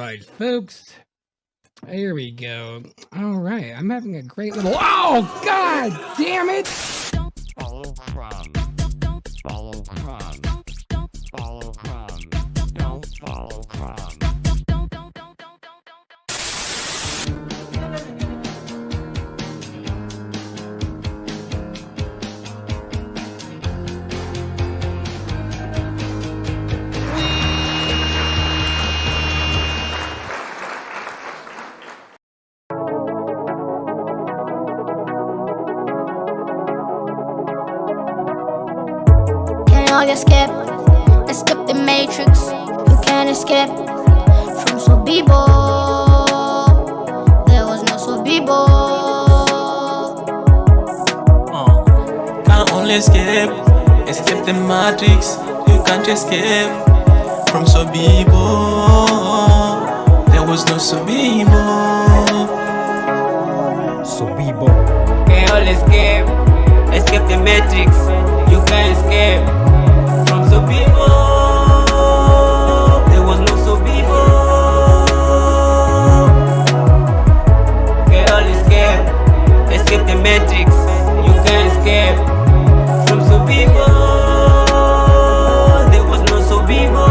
right, folks. Here we go. All right, I'm having a great little. Oh, God damn it! Follow from. Follow from. Follow from. Don't follow from. Can't escape the matrix. You can't escape from Sobibo. There was no Sobibo. Can't only escape the matrix. You can't escape from Sobibo. There was no Sobibo. Sobibo. Can't only escape the matrix. You can't escape from Sobibo. There was no Sobibo. Can't only escape the matrix. You can't escape from Sobibo. There was no Sobibo.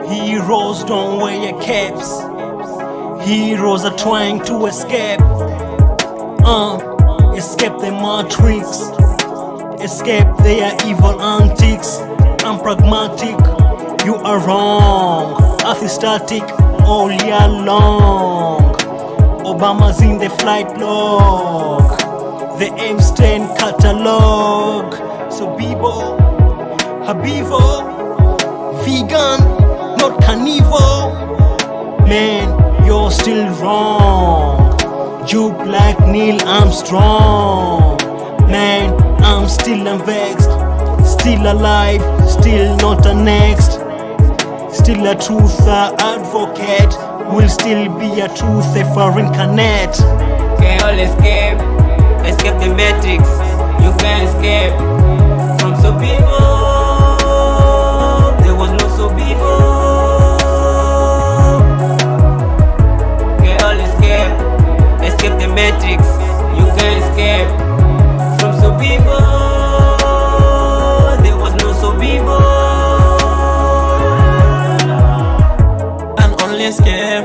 Heroes don't wear caps. Heroes are trying to escape. Escape the matrix. Escape their evil antics. I'm pragmatic. You are wrong. Earth is static all year long. Obama's in the flight log. The M10 catalog. Sobibo, Habibo, vegan, not carnivore. Man, you're still wrong. Juke like Neil Armstrong. Man, I'm vexed. Still alive, still not a next. Still a truth advocate. Will still be a truth if I incarnate. Can't only escape the matrix. You can't escape from Sobibo. There was no Sobibo. Can't only escape the matrix. You can't escape from Sobibo. There was no Sobibo. And only escape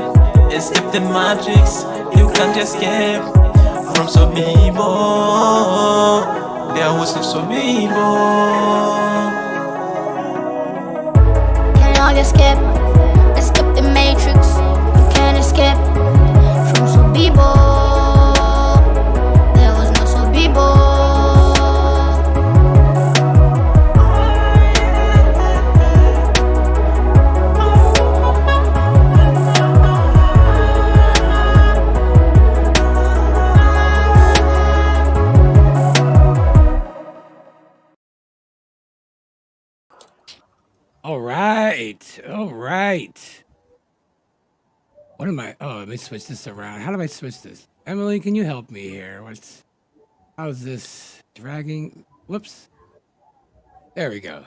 the matrix. You can't escape from Sobibo. There was no Sobibo. Can't only escape the matrix. You can't escape from Sobibo. There was no Sobibo. All right. What am I? Oh, let me switch this around. How do I switch this? Emily, can you help me here? How's this dragging? Whoops. There we go.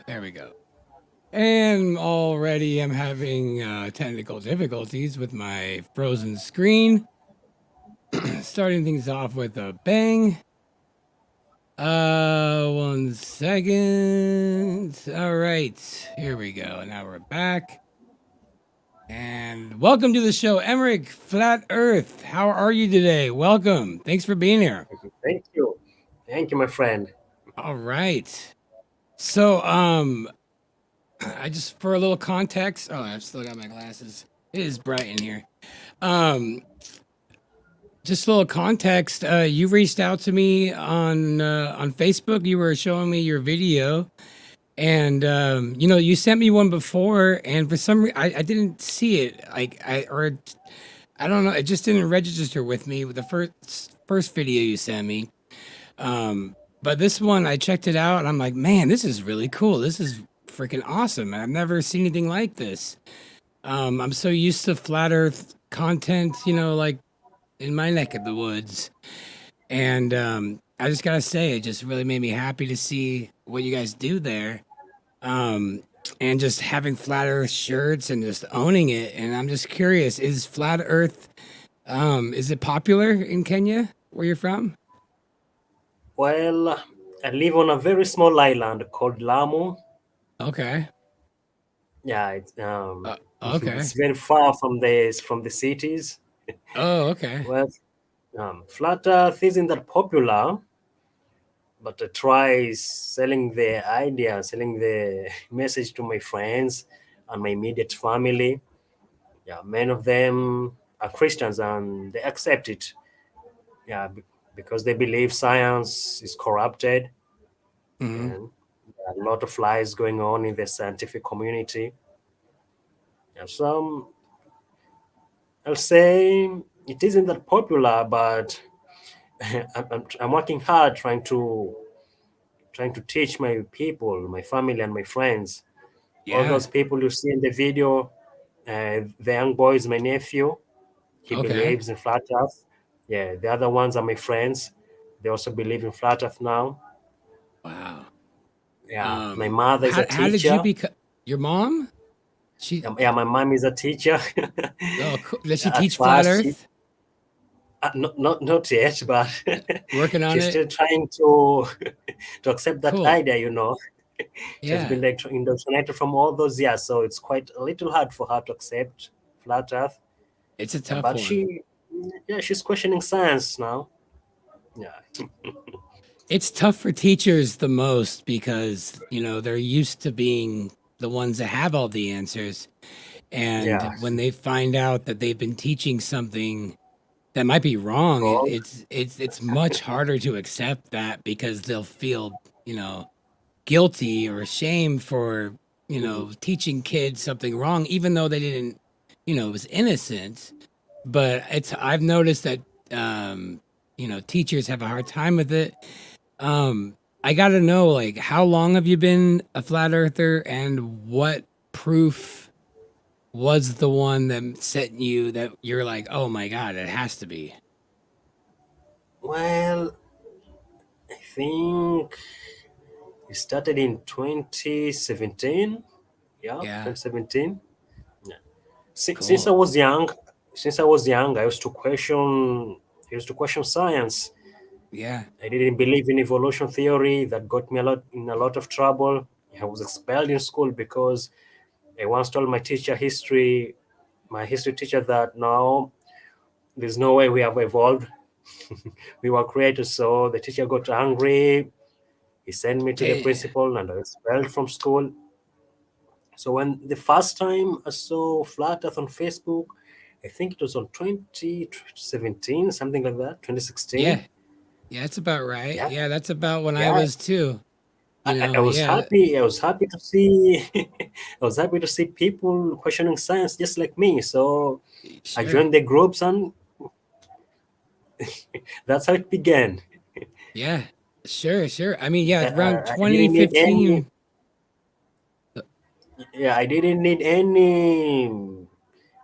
And already I'm having technical difficulties with my frozen screen. Starting things off with a bang. 1 second. All right, here we go. Now we're back. And welcome to the show, Emrick Flat Earth. How are you today? Welcome. Thanks for being here. Thank you, my friend. All right. So, I just, for a little context. Oh, I've still got my glasses. It is bright in here. Just a little context. You reached out to me on Facebook. You were showing me your video, and you sent me one before, and for some reason I didn't see it. I don't know. It just didn't register with me with the first video you sent me. But this one, I checked it out, and I'm like, man, this is really cool. This is freaking awesome. I've never seen anything like this. I'm so used to flat Earth content, like in my neck of the woods. And I just gotta say, it just really made me happy to see what you guys do there. and just having flat Earth shirts and just owning it. And I'm just curious: is flat Earth is it popular in Kenya where you're from? Well, I live on a very small island called Lamu. Okay. Yeah, it's Okay. it's very far from the cities. Oh, okay. Well, flat Earth isn't that popular, but I try selling the idea, selling the message to my friends and my immediate family. Yeah, many of them are Christians and they accept it. Yeah, because they believe science is corrupted Hmm. and there are a lot of lies going on in the scientific community. Yeah, some I'll say it isn't that popular, but I'm working hard trying to teach my people, my family, and my friends. All Yeah. those people you see in the video, the young boy is my nephew. He Okay. believes in flat Earth. Yeah, the other ones are my friends. They also believe in flat Earth now. Wow. Yeah, my mother is a How did you teacher. become your mom? She Yeah, my mom is a teacher. oh cool. Does she At teach flat first, she Earth? not yet, but Working on she's it. still trying to to accept that Cool. idea. She has Yeah. been like indoctrinated from all those years, so it's quite a little hard for her to accept flat Earth. It's a Yeah, tough but one. she's questioning science now. Yeah, It's tough for teachers the most because, they're used to being the ones that have all the answers. yeah, And when they find out that they've been teaching something that might be wrong, wrong. it's much harder to accept that because they'll feel, guilty or ashamed for, Mhm. teaching kids something wrong, even though they didn't, it was innocent. But I've noticed that teachers have a hard time with it. I got to know, like, how long have you been a flat earther, and what proof was the one that set you that you're like, oh my god, it has to be. Well, I think it started in 2017. Yeah, Yeah, 2017. Yeah. Since I cool. was young, I used to question science. Yeah. I didn't believe in evolution theory. That got me a lot of trouble. I was expelled in school because I once told my history teacher, that no, there's no way we have evolved. We were created. So the teacher got angry. He sent me to the Dang. principal and I was expelled from school. So when the first time I saw Flat Earth on Facebook, I think it was on 2017, something like that, 2016. Yeah. Yeah, that's about right. Yeah, Yeah, that's about when I yeah. was too. I was Yeah, happy. I was happy to see. I was happy to see people questioning science just like me. So I sure. joined the groups, and that's how it began. Yeah, sure, sure. I mean, yeah, around I didn't need any. 2015. Yeah, I didn't need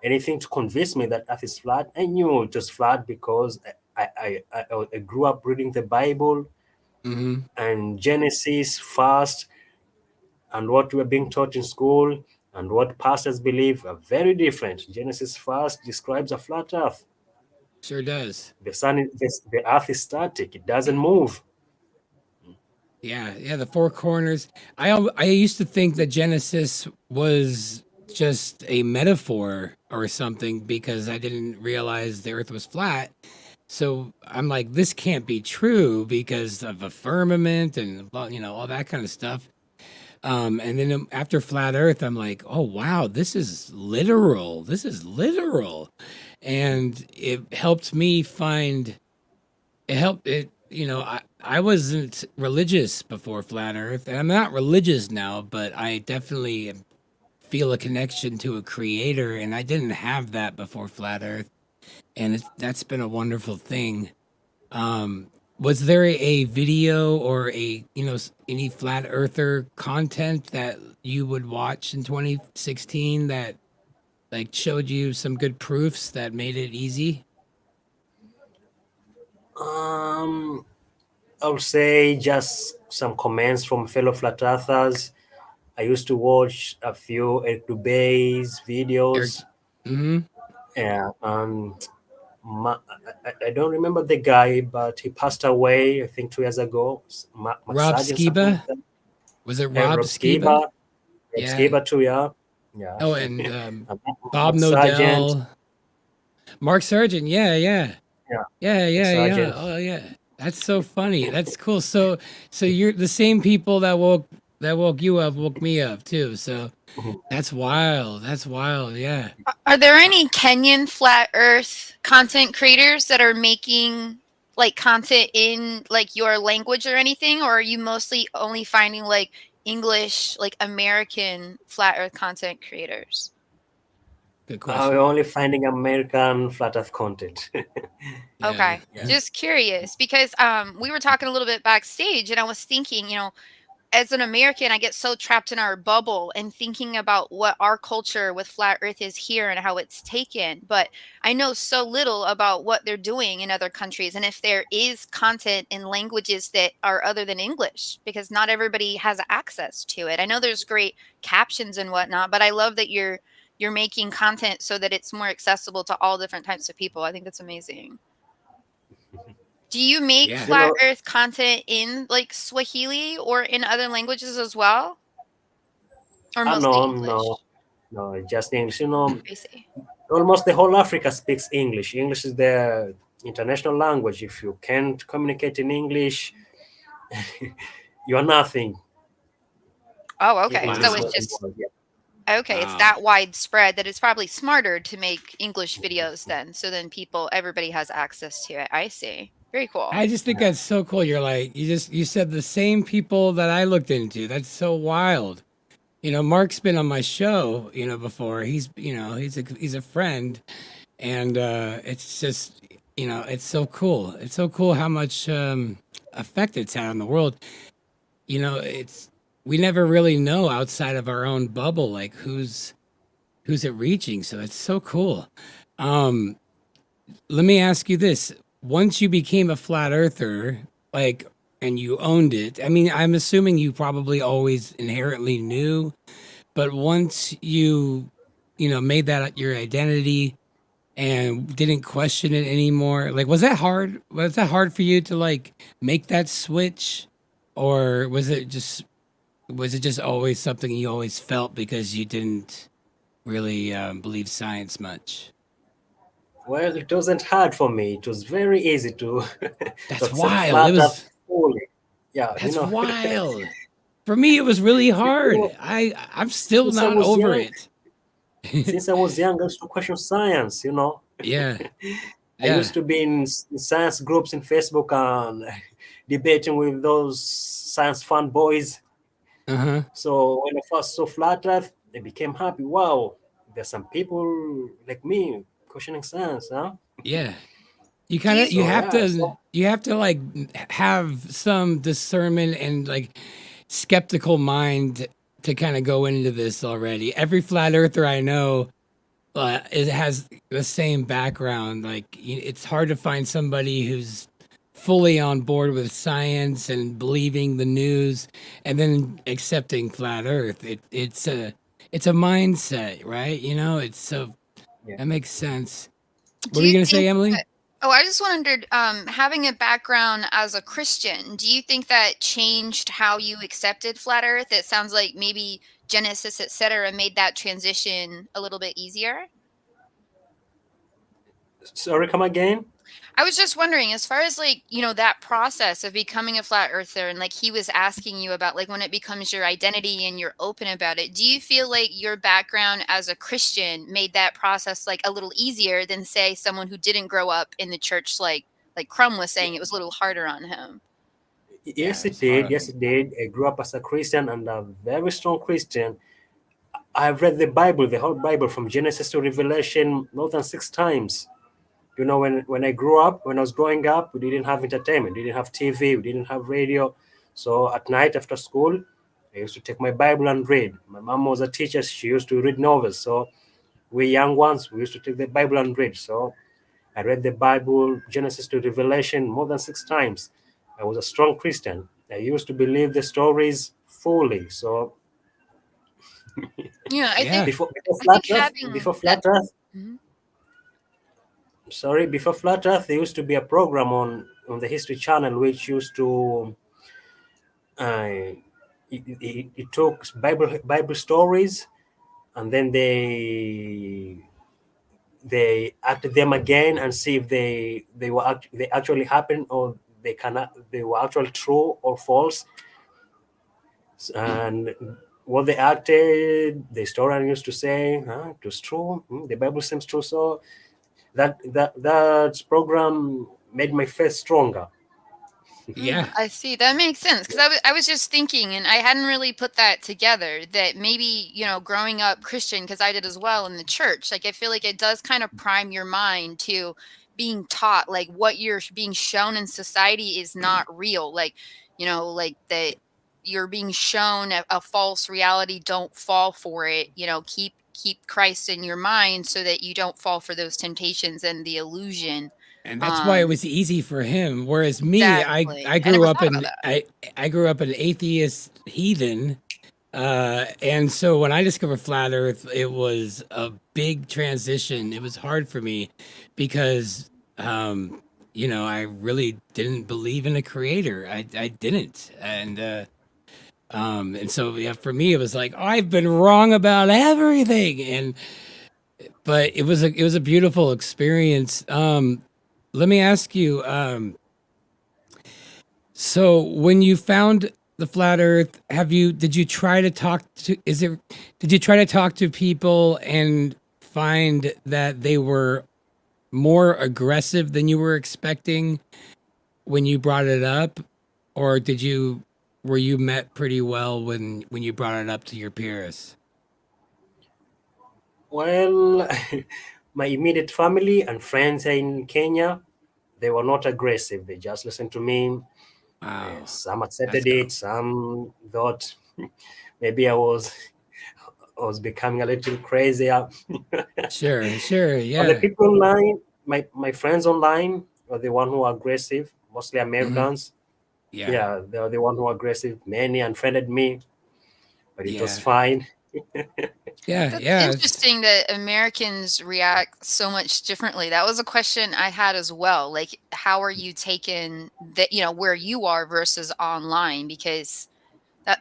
anything to convince me that Earth is flat. I knew it was flat because I grew up reading the Bible Hmm. and Genesis first, and what we are being taught in school and what pastors believe are very different. Genesis first describes a flat Earth. Sure does. The Earth is static; it doesn't move. Yeah, yeah, the four corners. I used to think that Genesis was just a metaphor or something because I didn't realize the earth was flat. So I'm like, this can't be true because of a firmament and all that kind of stuff. And then after flat earth, I'm like, oh wow, this is literal. This is literal. And it helped me find it helped it I wasn't religious before flat earth, and I'm not religious now, but I definitely feel a connection to a creator, and I didn't have that before flat earth, and that's been a wonderful thing. Was there a video or any flat earther content that you would watch in 2016 that like showed you some good proofs that made it easy? I would say just some comments from fellow flat earthers. I used to watch a few Eric Dubé's videos. Mm-hmm. Yeah, I don't remember the guy, but he passed away, I think 2 years ago. Rob Sargent, something like Skiba. that. Was it Rob Rob Skiba? Skiba, Rob Yeah. Skiba too, yeah. Yeah. Oh, and Bob Mark Sargent, Nodell, Mark Sargent. Yeah, yeah, yeah, yeah, Mark yeah, yeah. Sargent. Oh, yeah. That's so funny. That's cool. So you're the same people that woke you up, woke me up too. So Mhm. that's wild. That's wild. Yeah. Are there any Kenyan flat earth content creators that are making like content in like your language or anything, or are you mostly only finding like English, like American flat earth content creators? Good We're question. only finding American flat earth content. Yeah. Okay. Yeah. Just curious because we were talking a little bit backstage and I was thinking, as an American, I get so trapped in our bubble and thinking about what our culture with flat earth is here and how it's taken. But I know so little about what they're doing in other countries and if there is content in languages that are other than English, because not everybody has access to it. I know there's great captions and whatnot, but I love that you're making content so that it's more accessible to all different types of people. I think that's amazing. Do you make Yeah. You flat know, earth content in like Swahili or in other languages as well? Or mostly no, English? no, just English. I see. Almost the whole Africa speaks English. English is the international language. If you can't communicate in English, you are nothing Oh, in okay. this So it's Wow. modern just world. Yeah. okay, it's Wow. that widespread that it's probably smarter to make English videos then. So then everybody has access to it. I see. Very cool. I just think that's so cool. You're like, you said the same people that I looked into. That's so wild. Mark's been on my show, before. He's a friend, and it's just, it's so cool. It's so cool how much effect it's had on the world. It's we never really know outside of our own bubble, like who's it reaching. So it's so cool. Um, Let me ask you this. Once you became a flat earther, like, and you owned it, I mean, I'm assuming you probably always inherently knew, but once you made that your identity and didn't question it anymore, like, was that hard? Was that hard for you to like make that switch? Or was it just always something you always felt because you didn't really believe science much? Well, it wasn't hard for me. It was very easy to to That's accept wild. It flat earth was fully. Yeah, That's wild. For me, it was really you hard. know, I'm still since I not was over young, it. since I was young, I used to question science. Yeah, I yeah, used to be in science groups in Facebook and debating with those science fanboys. uh-huh, So when I first saw flat Earth, I became happy. Wow, there's some people like me questioning science, huh? yeah. You Do kind you of you So have yeah, to so you have to like have some discernment and like skeptical mind to kind of go into this already. Every flat earther I know, it has the same background. Like it's hard to find somebody who's fully on board with science and believing the news and then accepting flat earth. It's a mindset, right? It's so yeah. that makes sense. What do were you you going to think say, Emily? that Oh, I just wondered, having a background as a Christian, do you think that changed how you accepted flat Earth? It sounds like maybe Genesis, etc., made that transition a little bit easier. Sorry, come again. I was just wondering, as far as like, that process of becoming a flat earther and like he was asking you about like when it becomes your identity and you're open about it, do you feel like your background as a Christian made that process like a little easier than say someone who didn't grow up in the church like Crumb was saying it was a little harder on him? Yeah, Yes, it it was hard did. on Yes, me. it did. I grew up as a Christian and a very strong Christian. I've read the Bible, the whole Bible from Genesis to Revelation, more than 6 times. When I grew up, when I was growing up, we didn't have entertainment, we didn't have TV, we didn't have radio. So at night after school, I used to take my Bible and read. My mom was a teacher; she used to read novels. So we young ones, we used to take the Bible and read. So I read the Bible, Genesis to Revelation, more than 6 times. I was a strong Christian. I used to believe the stories fully. So Yeah, I Yeah. think Before I flat think Earth, having before that. flat Earth, Mhm. sorry, before flat Earth, there used to be a program on the History Channel which used to uh, it took Bible stories, and then they acted them again and see if they actually happened, or they were actually true or false. And what they acted, the historian used to say, it was true. The Bible seems true. So that program made my faith stronger. Yeah. I see. That makes sense because I was just thinking, and I hadn't really put that together. That maybe growing up Christian, because I did as well in the church. Like I feel like it does kind of prime your mind to being taught like what you're being shown in society is not real. Like like that you're being shown a false reality. Don't fall for it. Keep Christ in your mind so that you don't fall for those temptations and the illusion. And that's why it Um, was easy for him. Whereas me, exactly. I I grew never up thought about in that. I grew up an atheist heathen. And so when I discovered flat Earth, it was a big transition. It was hard for me because I really didn't believe in a creator. I didn't, and so yeah, for me, it was like, oh, I've been wrong about everything, but it was a beautiful experience. Let me ask you, so when you found the flat earth, did you try to talk to is it did you try to talk to people and find that they were more aggressive than you were expecting when you brought it up, or were you met pretty well when you brought it up to your peers? Well, my immediate family and friends in Kenya, they were not aggressive. They just listened to me. Wow, Some that's accepted cool. it. Some thought maybe I was becoming a little crazier. Sure, sure, But the yeah. people online, my friends online, are the one who are aggressive, mostly Hmm. Americans. Yeah, Yeah, they are the one who are aggressive. Many unfriended me, but it was yeah, fine. yeah, That's yeah. interesting that Americans react so much differently. That was a question I had as well. Like, how are you taken that, where you are versus online? Because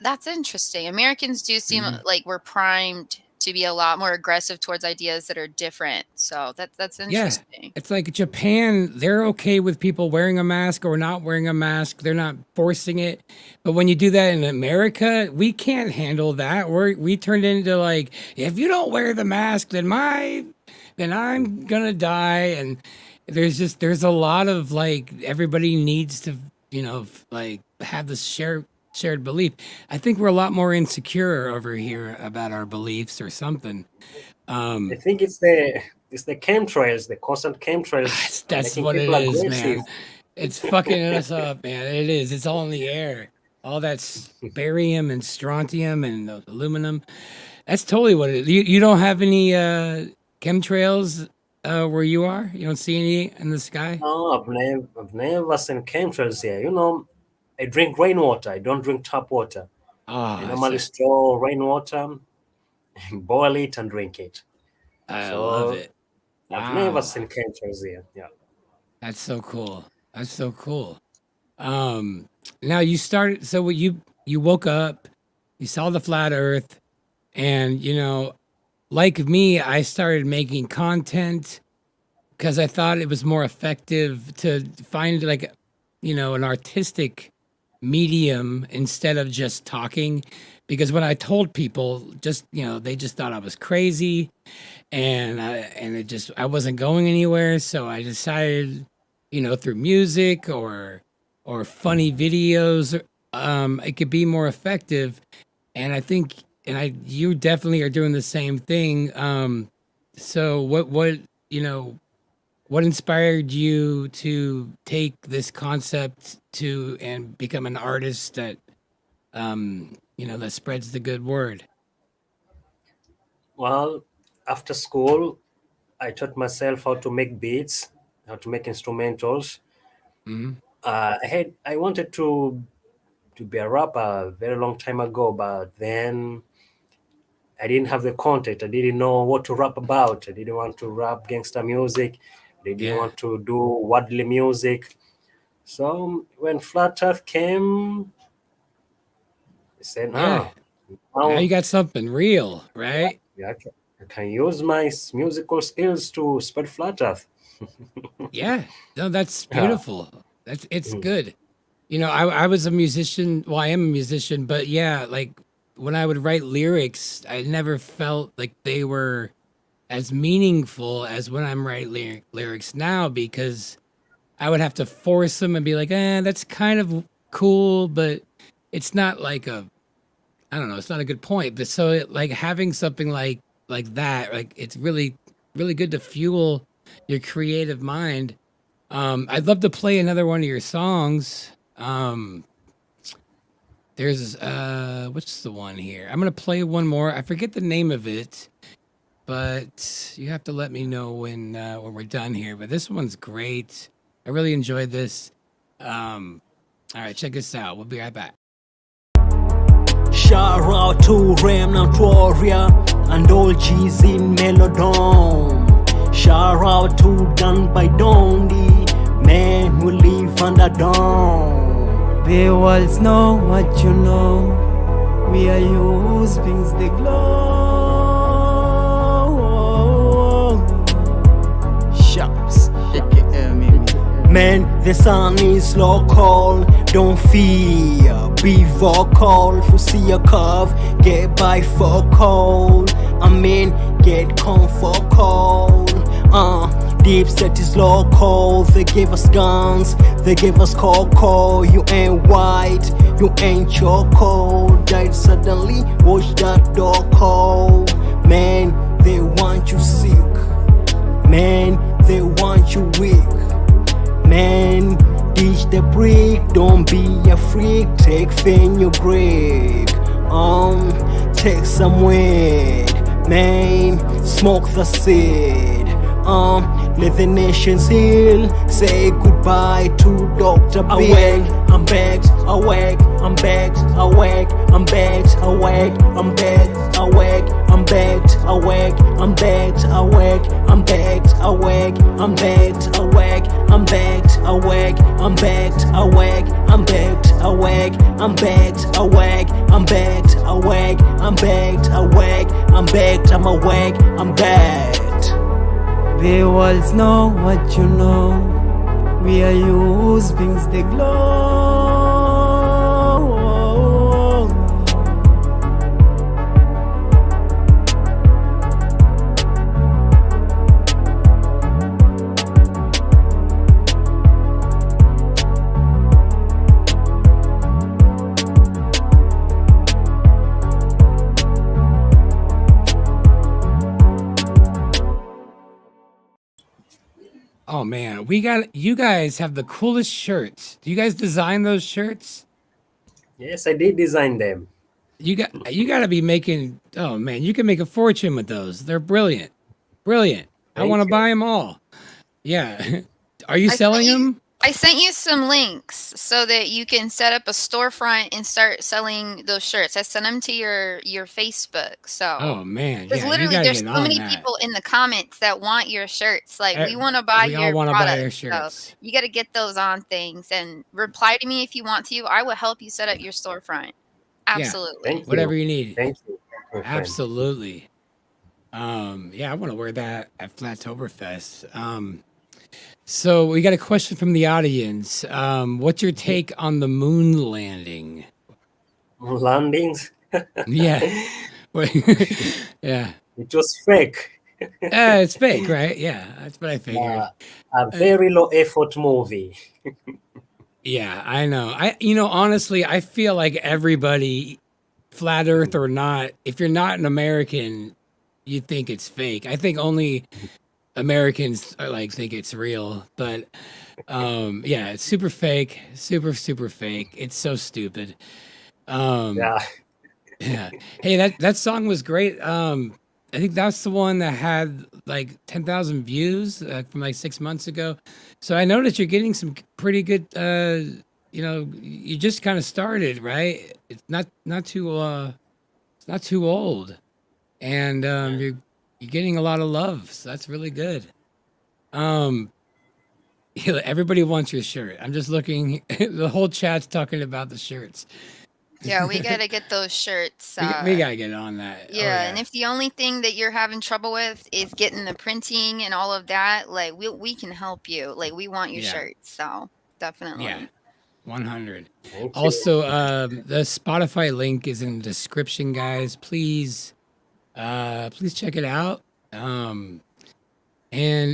that's interesting. Americans do seem Mhm. like we're primed to be a lot more aggressive towards ideas that are different. So that's Yeah. interesting. It's like Japan, they're okay with people wearing a mask or not wearing a mask. They're not forcing it. But when you do that in America, we can't handle that. We turned into like, if you don't wear the mask, then I'm gonna die. And there's a lot of like everybody needs to, like have this shared belief. I think we're a lot more insecure over here about our beliefs or something. I Um, think it's the chemtrails, the constant chemtrails are That's making what it people is, aggressive. man. It's fucking us up, man. It is. It's all in the air. All that barium and strontium and the aluminum. That's totally what it is. You don't have any chemtrails where you are? You don't see any in the sky? No, I've never seen chemtrails here. I drink rainwater. I don't drink tap water. I Oh, normally store rainwater, boil it, and drink it. I love So it. I've never Wow. seen chemtrails here. Yeah. That's so cool. That's so cool. Um Now you started, so what you woke up, you saw the flat earth, and like me, I started making content because I thought it was more effective to find like, an artistic medium instead of just talking. Because when I told people, they just thought I was crazy, and I wasn't going anywhere. So I decided, through music or funny videos, it could be more effective. And I think, you definitely are doing the same thing. So you know, what inspired you to take this concept to and become an artist that spreads the good word? Well, after school, I taught myself how to make beats, how to make instrumentals. Hmm. I wanted to be a rapper a very long time ago, but then I didn't have the content. I didn't know what to rap about. I didn't want to rap gangster music. I didn't Yeah. want to do worldly music. So when Flat Earth came, I said, Yeah. Now now you got something real, right? yeah, I can use my musical skills to spread Flat Earth. Yeah. No, that's Yeah. beautiful. It's Mm. good. You know, I was a musician. Well, I am a musician, but yeah, like when I would write lyrics, I never felt like they were as meaningful as when I'm writing lyrics now, because I would have to force them and be like, that's kind of cool, but it's not like I don't know, it's not a good point. But so like having something like that, like it's really, really good to fuel your creative mind. I'd love to play another one of your songs. There's what's the one here? I'm gonna play one more. I forget the name of it, but you have to let me know when we're done here. But this one's great. I really enjoyed this. All right, check this out. We'll be right back. Shout out to Remnant Warrior and all G's in Melodome. Shout out to Done by Dondi, man who live under dawn. The worlds know what you know. We are yours, brings the glow. Shops, man, the sun is local. Don't fear, be vocal. If you see a curve, get bifocal. I mean, get confocal. Deep set is local. They give us guns, they give us cocoa. You ain't white, you ain't choco. Died suddenly, watch that doco. Man, they want you sick. Man, they want you weak. Man, teach the brick, don't be a freak. Take fenugreek, take some weed. Man, smoke the seed. Let the nations heal. Say goodbye to Dr. Awake, I'm back, awake, I'm back, awake, I'm back, awake, I'm back, awake, I'm back, awake, I'm back, awake, I'm back, awake, I'm back, awake, I'm back, awake, I'm back, awake, I'm back, awake, I'm back, awake, I'm back, awake, I'm back, awake, I'm back, I'm awake, I'm back. The worlds know what you know. We are yours, brings the glow. Oh man, you guys have the coolest shirts. Do you guys design those shirts? Yes, I did design them. You got to be making. Oh man, you can make a fortune with those. They're brilliant, brilliant. I Thank want to you. buy them all. Yeah, are you I selling sent you- them? I sent you some links so that you can set up a storefront and start selling those shirts. I sent them to your Facebook. So Oh man, because yeah, you literally gotta there's get so on many that. people in the comments that want your shirts. Like we Eh, want to buy we all your wanna buy product. your So shirts. you got to get those on things and reply to me if you want to. I will help you set up your storefront. Absolutely. Thank Whatever you. you need. Thank you, my friend. Absolutely. Yeah, I want to wear that at Flattoberfest. So we got a question from the audience. What's your take on the moon landing? Landings. Yeah. Yeah. It was fake. It's fake, right? Yeah, that's what I figured. A very low effort movie. Yeah, I know. Honestly, I feel like everybody, flat Earth or not, if you're not an American, you think it's fake. I think only Americans are like think it's real, but yeah, it's super fake, super super fake. It's so stupid. Yeah. Yeah. Hey, that song was great. I think that's the one that had like 10,000 views from like 6 months ago. So I noticed you're getting some pretty good. You just kind of started, right? It's not too. It's not too old. and you're getting a lot of love. So that's really good. Um, everybody wants your shirt. I'm just looking. The whole chat's talking about the shirts. Yeah, we gotta get those shirts. We gotta get on that. Oh Yeah, and yeah, if the only thing that you're having trouble with is getting the printing and all of that, like we can help you. Like we want your yeah, shirts, so yeah. definitely. 100. Thank you. Also, the Spotify link is in the description, guys. Please check it out. And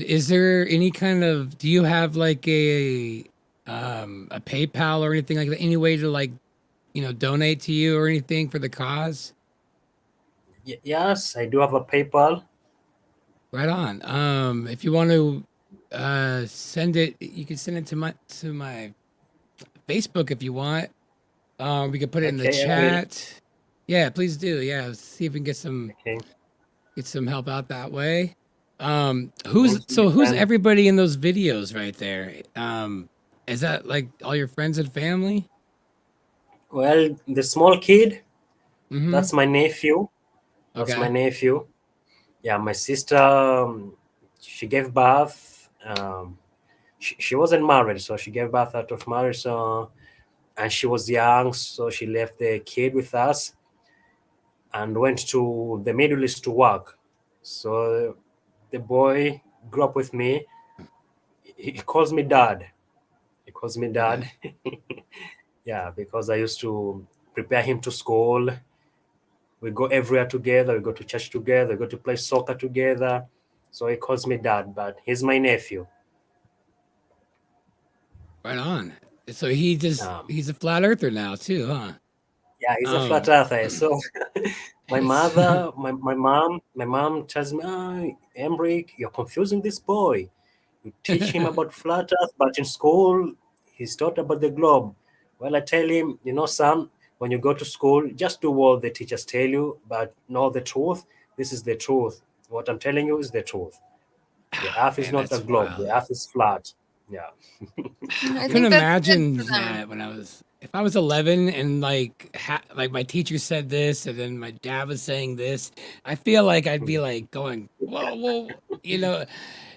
is there any kind of, do you have like a PayPal or anything like that? Any way to like, donate to you or anything for the cause? Yes, I do have a PayPal. Right on. If you want to send it, you can send it to my Facebook if you want. We could put it in the Okay, I will. chat. Yeah, please do. Yeah, see if we can Okay. get some help out that way. Thank you. Who's And everybody in those videos right there? Is that like all your friends and family? well, the small kid, Mm-hmm. that's my nephew. That's my Okay. nephew. Yeah, my sister, she gave birth. She wasn't married, so she gave birth out of marriage. So, and she was young, so she left the kid with us and went to the Middle East to work. So the boy grew up with me. He calls me dad. He calls me Okay. dad. Yeah, because I used to prepare him to school. We go everywhere together. We go to church together. We go to play soccer together. So he calls me dad, but he's my nephew. Right on. So he's a flat earther now too, huh? Yeah, he's a flat Um, earther. So my it's mother, my mom tells me, oh, Emrick, you're confusing this boy. You teach him about flat earth, but in school, he's taught about the globe. Well, I tell him, son, when you go to school, just do what the teachers tell you, but know the truth. This is the truth. What I'm telling you is the truth. The earth is man, not a that's globe. The wild. earth is flat. Yeah. I I couldn't think that's good imagine for them. that when if I was 11 and like like my teacher said this and then my dad was saying this, I feel like I'd be like going, whoa, whoa,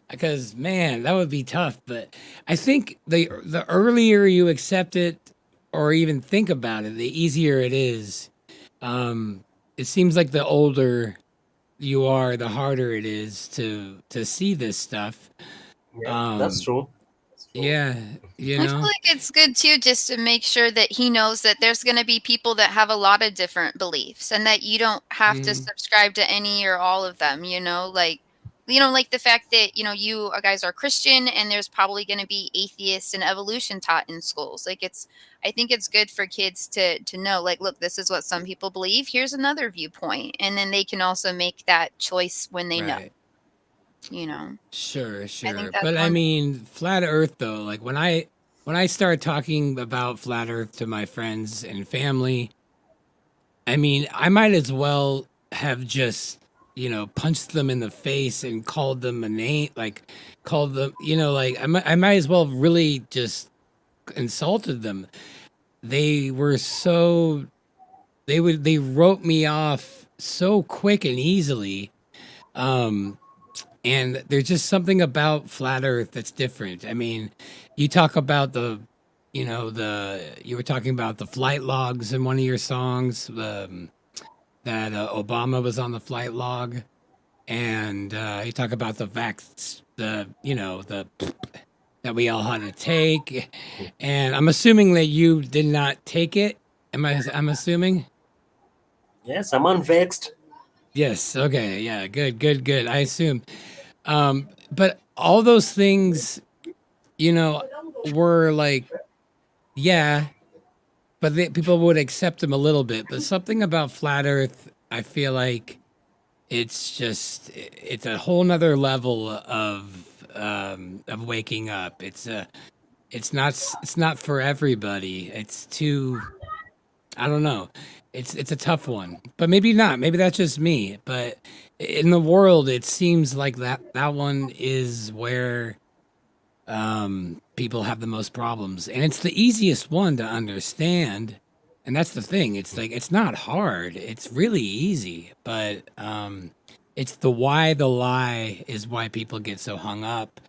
because man, that would be tough. But I think the earlier you accept it or even think about it, the easier it is. It seems like the older you are, the harder it is to see this stuff. Yeah, that's Um, true. That's true. yeah, you I feel know. like it's good too just to make sure that he knows that there's going to be people that have a lot of different beliefs and that you don't have to Mm, subscribe to any or all of them, like the fact that, you guys are Christian and there's probably going to be atheists and evolution taught in schools. I think it's good for kids to know, like, look, this is what some people believe. Here's another viewpoint. And then they can also make that choice when they know, right. you know. Sure, I think sure. that's But I wonderful. mean, flat Earth though, like when I start talking about flat Earth to my friends and family, I mean, I might as well have just, punched them in the face and called them a name, like called them, like I might as well have really just insulted them. They were so they wrote me off so quick and easily. Um And there's just something about flat Earth that's different. I mean, you talk about you were talking about the flight logs in one of your songs, that Obama was on the flight log, and you talk about the vax, the that we all had to take, and I'm assuming that you did not take it. I'm assuming. Yes, I'm unvexed. Yes. Okay. Yeah. Good. Good. Good. I assume. But all those things, were like, yeah, but people would accept them a little bit. But something about flat Earth, I feel like it's a whole nother level of waking up. It's not for everybody. It's too, I don't know. It's a tough one, but maybe not. Maybe that's just me. But in the world, it seems like that one is where people have the most problems, and it's the easiest one to understand. And that's the thing. It's like it's not hard. It's really easy, but it's the why the lie is why people get so hung up.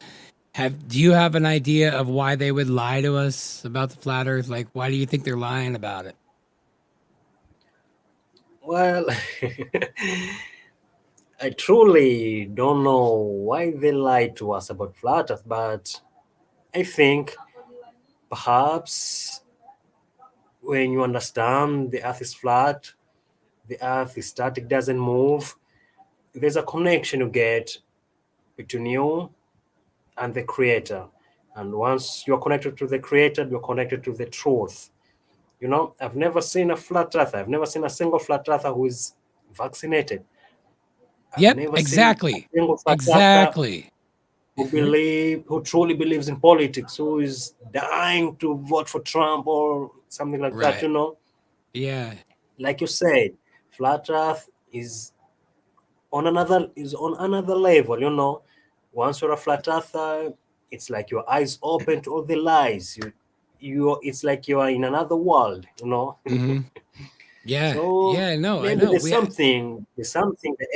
Do you have an idea of why they would lie to us about the flat earth? Like why do you think they're lying about it? Well, I truly don't know why they lied to us about flat Earth, but I think perhaps when you understand the Earth is flat, the Earth is static, doesn't move, there's a connection you get between you and the Creator. And once you're connected to the Creator, you're connected to the truth. You know, I've never seen a flat earther. I've never seen a single flat earther who is vaccinated. I've Yep, never exactly. seen a single flat earther Exactly. who truly believes in politics, who is dying to vote for Trump or something like that, Right. you know. Yeah. Like you said, flat earth is on another level, you know. Once you're a flat earther, it's like your eyes open to all the lies. It's like you are in another world, you know. Hmm. Yeah. So Yeah, no, I maybe know. there's something the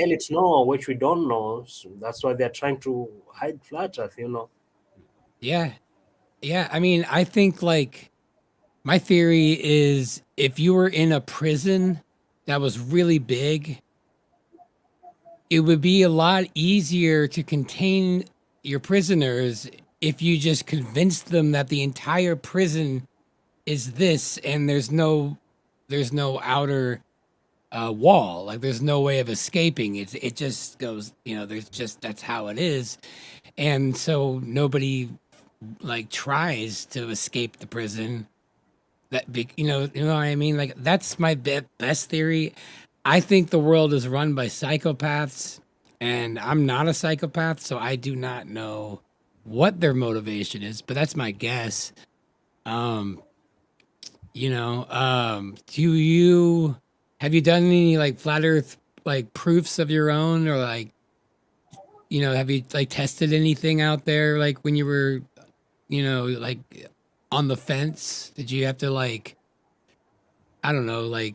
elites know which we don't know. So that's why they're trying to hide flat earth, you know. Yeah. Yeah, I mean, I think like my theory is if you were in a prison that was really big, it would be a lot easier to contain your prisoners if you just convinced them that the entire prison is this and there's no outer wall, like there's no way of escaping. It just goes, there's just that's how it is. And so nobody like tries to escape the prison. You know what I mean? Like that's my best theory. I think the world is run by psychopaths, and I'm not a psychopath, so I do not know what their motivation is, but that's my guess. Um, do you have you done any like flat earth like proofs of your own, or like, have you like tested anything out there like when you were, like on the fence? Did you have to like, I don't know, like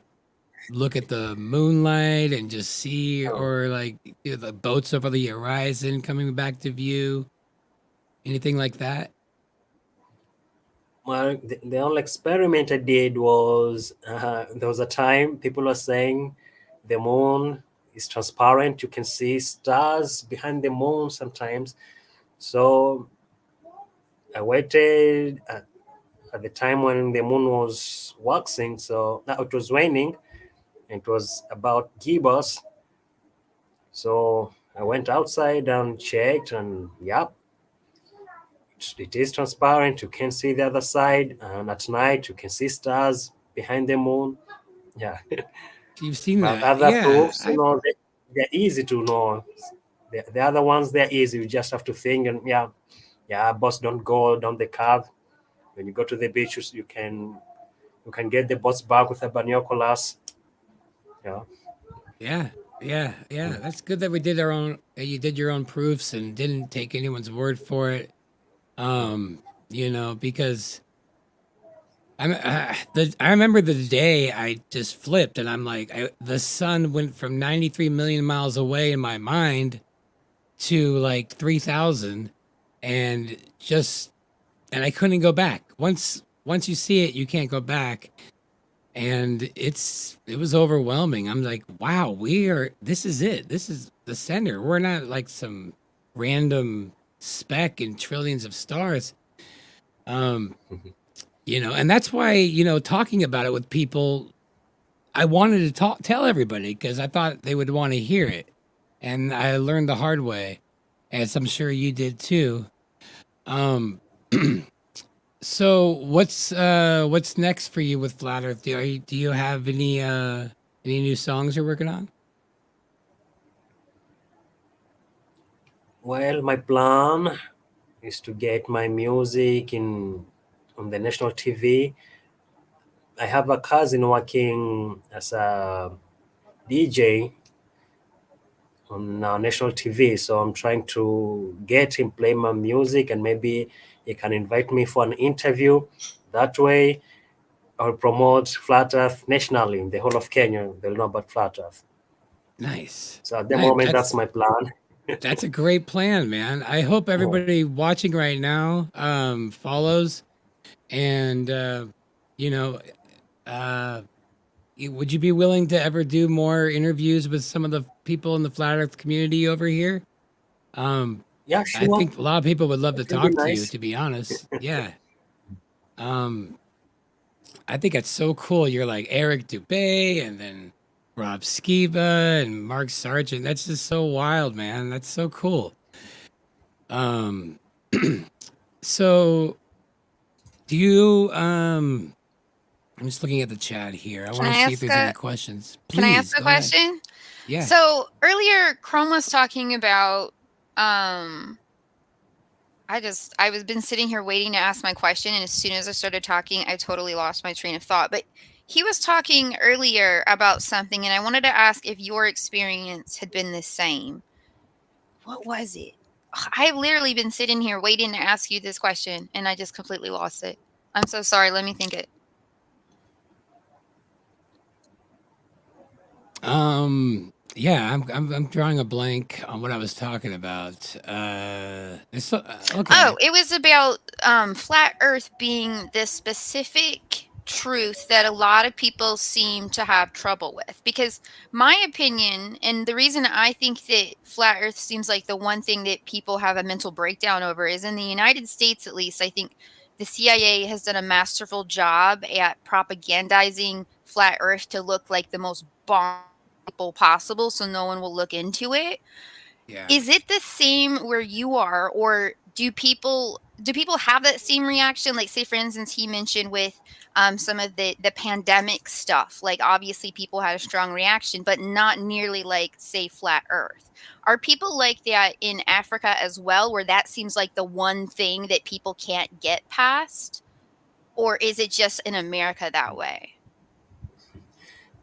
look at the moonlight and just see, Oh. or like the boats over the horizon coming back to view? Anything like that? Well, the only experiment I did was there was a time people were saying the moon is transparent. You can see stars behind the moon sometimes. So I waited at the time when the moon was waxing. So now it was raining. It was about gibbous. So I went outside and checked, and yep, it is transparent. You can see the other side, and at night you can see stars behind the moon. Yeah, You've seen but that? other Yeah, proofs, they're easy to know. The other ones, they're easy. You just have to think, and yeah, boss, don't go down the curve. When you go to the beach, you can get the boss back with the binoculars. Yeah. yeah, yeah. That's good that we did our own. You did your own proofs and didn't take anyone's word for it. Because I remember the day I just flipped, and I'm like, the sun went from 93 million miles away in my mind to like 3,000, and I couldn't go back. Once you see it, you can't go back, and it was overwhelming. I'm like, wow, this is it. This is the center. We're not like some random speck in trillions of stars. Um, and that's why, talking about it with people, I wanted to tell everybody because I thought they would want to hear it. And I learned the hard way, as I'm sure you did too. Um, so what's next for you with Flat Earth? Do you have any new songs you're working on? Well, my plan is to get my music on the national TV. I have a cousin working as a DJ on national TV, so I'm trying to get him play my music, and maybe he can invite me for an interview. That way, I will promote flat Earth nationally in the whole of Kenya. They'll know about flat Earth. Nice. So at the Nice. moment, that's my plan. That's a great plan, man. I hope everybody watching right now follows and you know would you be willing to ever do more interviews with some of the people in the flat earth community over here? Yeah, I sure. think a lot of people would love to It will be talk to you, nice. to be honest. Yeah. I think it's so cool. You're like Eric Dubay and then Rob Skiba and Mark Sargent. That's just so wild, man. That's so cool. Um, so do you I'm just looking at the chat here. I Can want I to see if ask there's any a questions. Can I Please ask a go ahead. question? Yeah. So earlier, Chrome was talking about. I was been sitting here waiting to ask my question, and as soon as I started talking, I totally lost my train of thought. But he was talking earlier about something, and I wanted to ask if your experience had been the same. What was it? I've literally been sitting here waiting to ask you this question, and I just completely lost it. I'm so sorry. Let me think it. Yeah, I'm drawing a blank on what I was talking about. Okay. Oh, it was about flat Earth being this specific truth that a lot of people seem to have trouble with. Because my opinion, and the reason I think that flat Earth seems like the one thing that people have a mental breakdown over, is in the United States, at least, I think the CIA has done a masterful job at propagandizing flat Earth to look like the most bomb possible, so no one will look into it. Yeah. Is it the same where you are, or do people have that same reaction? Like, say for instance, he mentioned with some of the pandemic stuff, like obviously people had a strong reaction, but not nearly like, say, flat Earth. Are people like that in Africa as well, where that seems like the one thing that people can't get past? Or is it just in America that way?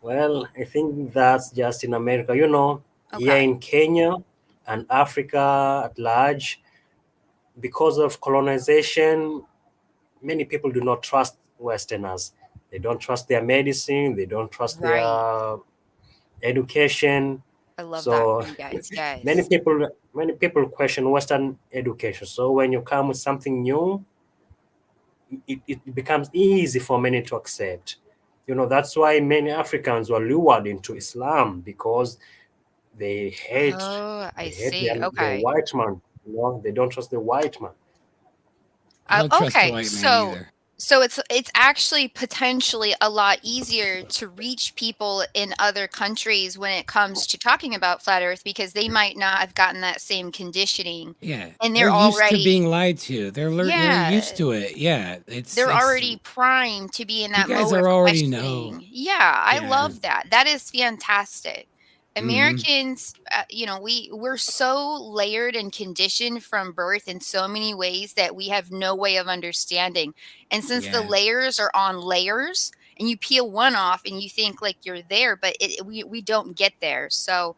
Well, I think that's just in America. You know, here Okay. in Kenya and Africa at large, because of colonization, many people do not trust Westerners. They don't trust their medicine. They don't trust Right. their education. I love that So for you guys. many Yes. people question Western education. So when you come with something new, it becomes easy for many to accept. You know, that's why many Africans were lured into Islam, because they hate Oh, I they hate see. the Okay. white man. You know, they don't trust the white man. I don't trust the Okay, white man either. so it's actually potentially a lot easier to reach people in other countries when it comes to talking about flat Earth, because they might not have gotten that same conditioning, Yeah. and They're they're used to being already lied to. They're yeah, used to it. Yeah. they're already primed to be in You that guys mode of are already know. questioning. Yeah, I Yeah. love that. That is fantastic. Mhm. Americans, we're so layered and conditioned from birth in so many ways that we have no way of understanding. And since the Yeah. layers are on layers, and you peel one off and you think like you're there, but we don't get there. So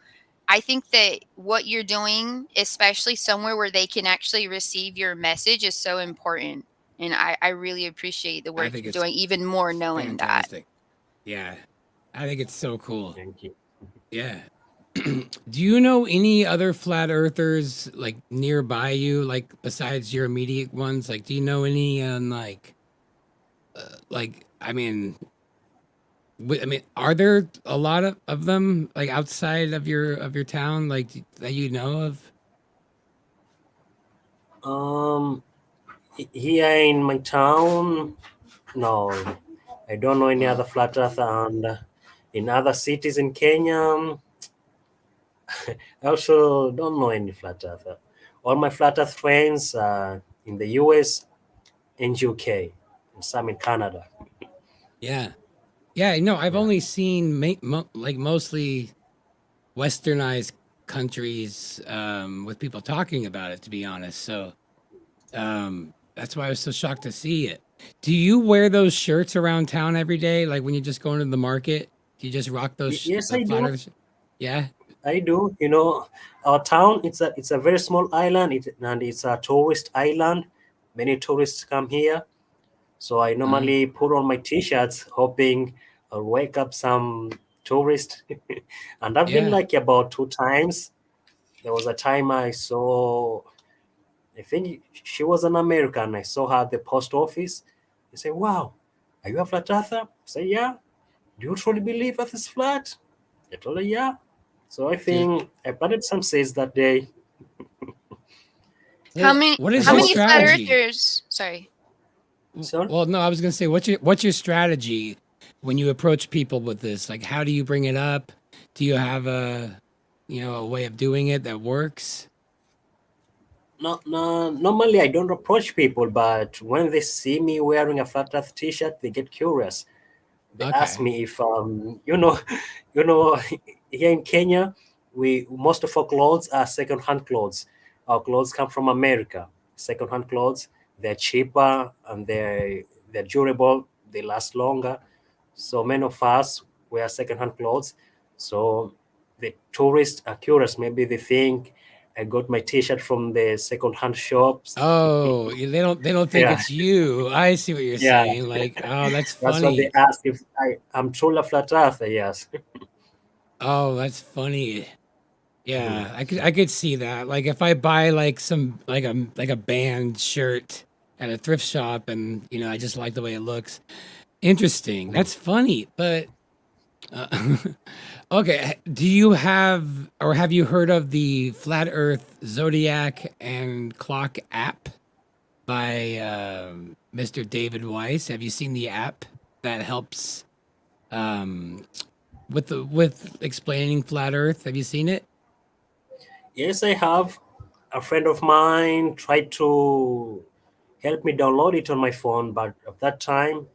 I think that what you're doing, especially somewhere where they can actually receive your message, is so important. And I really appreciate the I work think you're it's doing, even more knowing that. fantastic. Yeah. I think it's so cool. Thank you. Yeah. Do you know any other flat earthers like nearby you, like besides your immediate ones? Like, do you know any I mean, are there a lot of them like outside of your town, like that you know of? Um, Here in my town, no, I don't know any other flat earther, and in other cities in Kenya, I also don't know any flat earther. All my flat earth friends are in the US and UK, and some in Canada. Yeah. Yeah, no, I've Yeah. only seen like mostly westernized countries with people talking about it, to be honest. So that's why I was so shocked to see it. Do you wear those shirts around town every day? Like when you just go into the market, do you just rock Yes, the I flat do. earth? Yeah. I do. You know, our town, it's a very small island, and it's a tourist island. Many tourists come here. So I normally put on my t-shirts, hoping I'll wake up some tourist. And I've been Yeah. like about 2 times. There was a time I saw, I think she was an American. I saw her at the post office. I said, "Wow, are you a flat earther?" I said, "Yeah." "Do you truly believe Earth is flat?" I told her, "Yeah." So I Dude, think I planted some seeds that day. How well, many what And is how some your of many the flat friends. strategy? earthers sorry. So Well, no, I was gonna say, what's your strategy when you approach people with this? Like, how do you bring it up? Do you have a, a way of doing it that works? no, no, normally I don't approach people, but when they see me wearing a flat Earth T-shirt, they get curious. They ask Okay. me if you know, here in Kenya, we most of our clothes are second-hand clothes. Our clothes come from America. Second-hand clothes, they're cheaper and they're durable. They last longer. So many of us wear second-hand clothes. So the tourists are curious. Maybe they think I got my T-shirt from the second-hand shops. Oh, they don't think Yeah, it's you. I see what you're yeah. saying. Like, oh, that's That's what they funny. ask if I'm truly a flat earther. Yes. Oh, that's funny. Mhm. Yeah, I could see that. Like if I buy like some like a band shirt at a thrift shop and I just like the way it looks. Interesting. Mhm. That's funny. But uh, okay, do you have or have you heard of the Flat Earth Zodiac and Clock app by Mr. David Weiss? Have you seen the app that helps um with explaining flat Earth? Have you seen it? Yes, I have. A friend of mine tried to help me download it on my phone, but at that time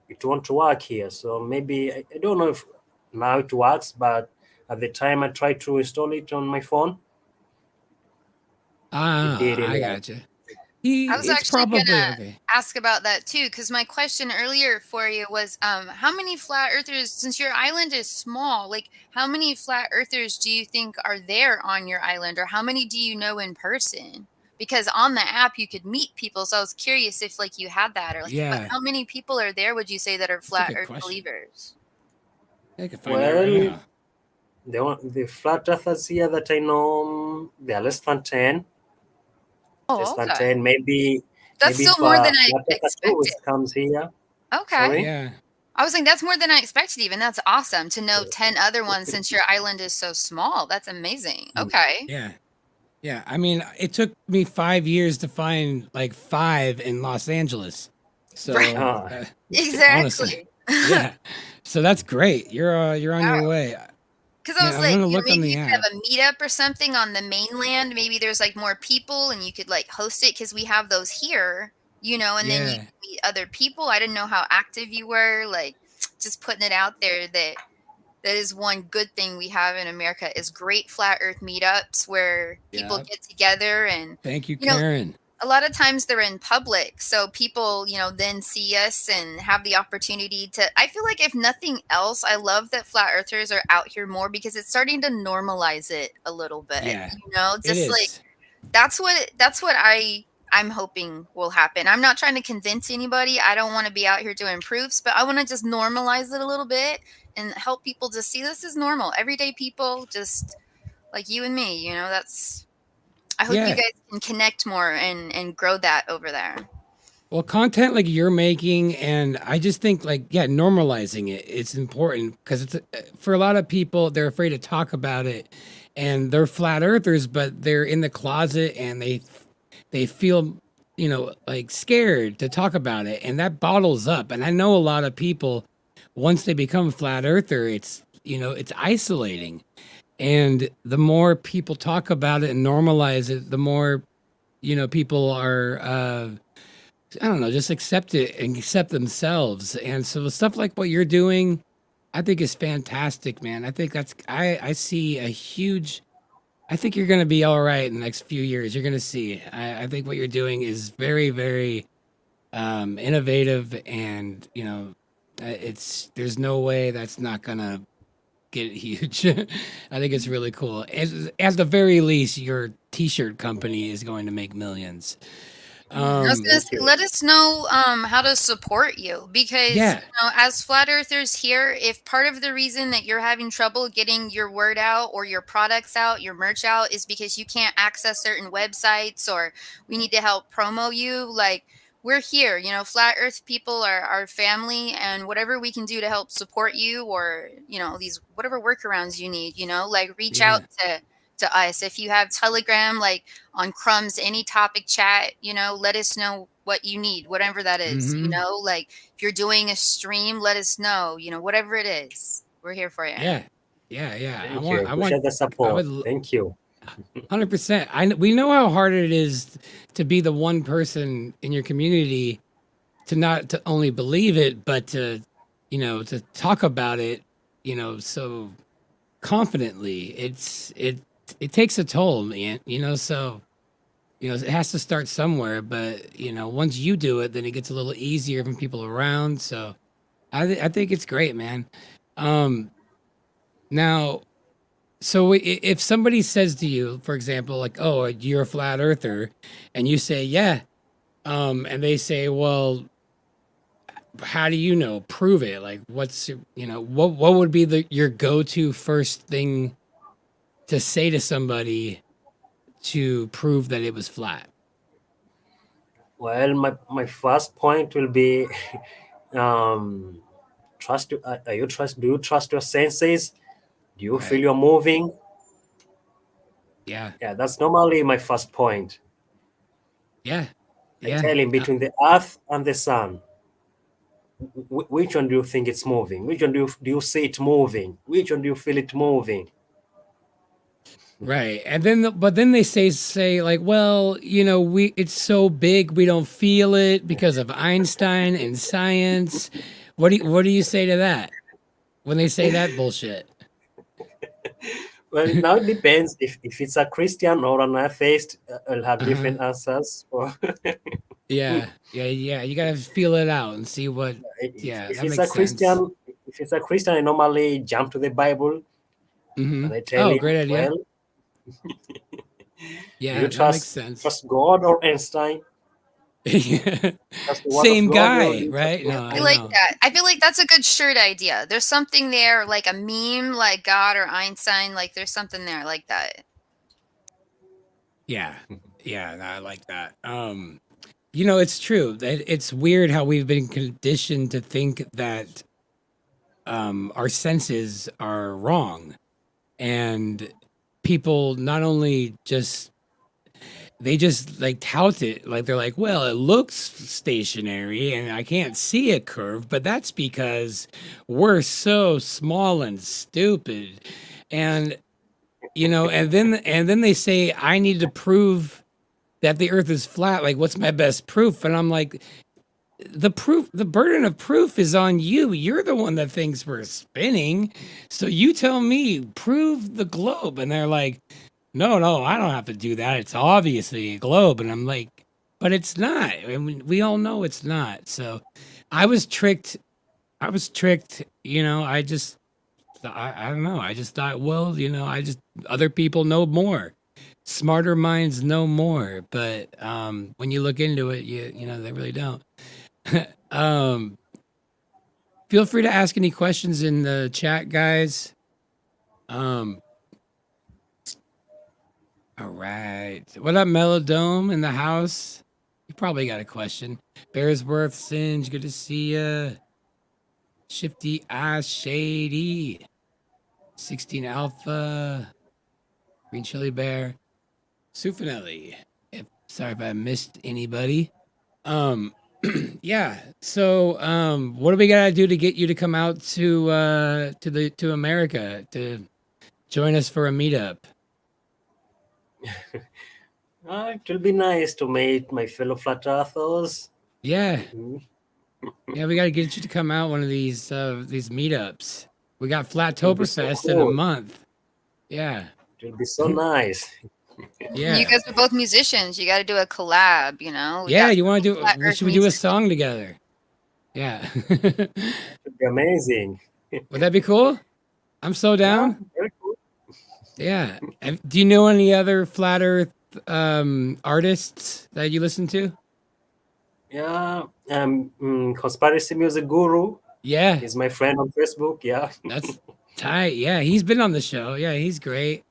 it won't work here. So maybe I don't know if now it works, but at the time I tried to install it on my phone, it Ah, didn't I work. gotcha. I was It's actually probably gonna okay. ask about that too, because my question earlier for you was, how many flat earthers, since your island is small, like how many flat earthers do you think are there on your island, or how many do you know in person? Because on the app you could meet people, so I was curious if like you had that, or like, but Yeah, how many people are there? Would you say that are that's a flat good Earth question. believers? I can find that right Well, now. the flat earthers here that I know, they are less than 10. Less Oh, than okay. 10. That's Maybe still if more a than I flat earther expected. tourist comes here. Okay. Sorry. Yeah, I was like, that's more than I expected even. That's awesome to know 10 other ones since your island is so small. That's amazing. Okay. yeah, yeah. I mean, it took me 5 years to find like five in Los Angeles. Right. So Ah, honestly, Exactly. yeah. So that's great. You're on your Wow. way, Because I man. was I'm like, gonna look on maybe the you could app. have a meetup or something on the mainland. Maybe there's like more people and you could like host it because we have those here, and then you Yeah, could meet other people. I didn't know how active you were. Like, just putting it out there that is one good thing we have in America is great flat earth meetups where people yeah. get together and Thank you, you know Karen. a lot of times they're in public, so people then see us and have the opportunity to. I feel like if nothing else, I love that flat earthers are out here more because it's starting to normalize it a little bit, Yeah, it just like is. that's what I'm hoping will happen. I'm not trying to convince anybody. I don't want to be out here doing proofs, but I want to just normalize it a little bit and help people just see this is normal. Everyday people just like you and me, that's I hope you Yeah. guys can connect more and grow that over there. Well, content like you're making, and I just think like normalizing it's important because it's for a lot of people they're afraid to talk about it, and they're flat earthers, but they're in the closet and they feel like scared to talk about it, and that bottles up. And I know a lot of people once they become flat earther, it's isolating, and the more people talk about it and normalize it, the more people are. I don't know, just accept it and accept themselves. And so stuff like what you're doing, I think is fantastic, man. I think I see a huge I think you're gonna be all right in the next few years. You're gonna see. I think what you're doing is very, very innovative, and it's there's no way that's not gonna get huge. I think it's really cool. At the very least, your t-shirt company is going to make millions. I was gonna say, Thank you. let us know how to support you because Yeah. you know, as flat earthers here, if part of the reason that you're having trouble getting your word out or your products out, your merch out, is because you can't access certain websites or we need to help promo you, like we're here. You know, flat Earth people are our family, and whatever we can do to help support you, or you know, these whatever workarounds you need, you know, like reach out Yeah. to us. If you have Telegram, like on Crumb's any topic chat, you know, let us know what you need, whatever that is, you Mm-hmm. know, like if you're doing a stream, let us know, you know, whatever it is, we're here for you. Yeah. Yeah. Yeah. Thank you. I appreciate the I support. would Thank you. 100%. We know how hard it is to be the one person in your community to not to only believe it, but to, you know, to talk about it, you know, so confidently. It takes a toll, man, you know, so you know, it has to start somewhere, but you know, once you do it, then it gets a little easier from people around. So I think it's great, man. Um now so if somebody says to you, for example, like, "Oh, you're a flat earther," and you say, "Yeah," and they say, "Well, how do you know? Prove it." Like, you know, what would be your go-to first thing to say to somebody to prove that it was flat? Well, my first point will be um, trust. Are you trust? Do you trust your senses? Do you feel Right? you're moving? Yeah. Yeah, that's normally my first point. Yeah. I Yeah. tell him between the earth and the sun, which one do you think it's moving? Which one do you see it moving? Which one do you feel it moving? Right. And then but then they say like, well, you know, it's so big we don't feel it because of Einstein and science. What do you say to that when they say that bullshit? Well, now it depends. If it's a Christian or an atheist, I'll have Uh-huh. different answers. Or Yeah. Yeah, yeah. You gotta feel it out and see what yeah, if that it's a makes sense. Christian, I normally jump to the Bible Hmm. and I tell Oh, him, great idea. well, do you Yeah, that makes trust sense. trust God or Einstein? Trust the word of Same God, or do guy, you trust right? No, I I like know. that. I feel like that's a good shirt idea. There's something there, like a meme, like God or Einstein. Like there's something there like that. Yeah. Yeah, no, I like that. You know, it's true that it's weird how we've been conditioned to think that our senses are wrong, and people not only just they just like tout it, like they're like, well, it looks stationary and I can't see a curve, but that's because we're so small and stupid. And you know, and then they say I need to prove that the earth is flat. Like, what's my best proof? And I'm like, the burden of proof is on you. You're the one that thinks we're spinning. So you tell me, prove the globe. And they're like, no, I don't have to do that. It's obviously a globe. And I'm like, but it's not. I mean, we all know it's not. So I was tricked. I was tricked. You know, I don't know. I just thought, well, you know, other people know more. Smarter minds know more. But when you look into it, you know, they really don't. um, Feel free to ask any questions in the chat, guys. Um, all right. What up, Melodome in the house? You probably got a question. Bearsworth, Singe, good to see ya. Shifty Eyes, Shady, 16 Alpha, Green Chili Bear, Sufinelli. Sorry if I missed anybody. Um, yeah. So, what do we gotta do to get you to come out to America to join us for a meetup? It will be nice to meet my fellow flat earthers. Yeah, Mhm. yeah. We gotta get you to come out one of these meetups. We got It will be so Flattoberfest in a cool. month. Yeah, It will be so nice. You yeah, guys are both musicians. You got to do a collab. You know, we yeah. got You want to Flat do? Earth Should we do a music. song together? Yeah. It will be amazing. Would that be cool? I'm so Yeah, down. very cool. Yeah. Do you know any other flat Earth artists that you listen to? Yeah, conspiracy music guru Yeah, is my friend on Facebook. Yeah, that's tight. Yeah, he's been on the show. Yeah, he's great.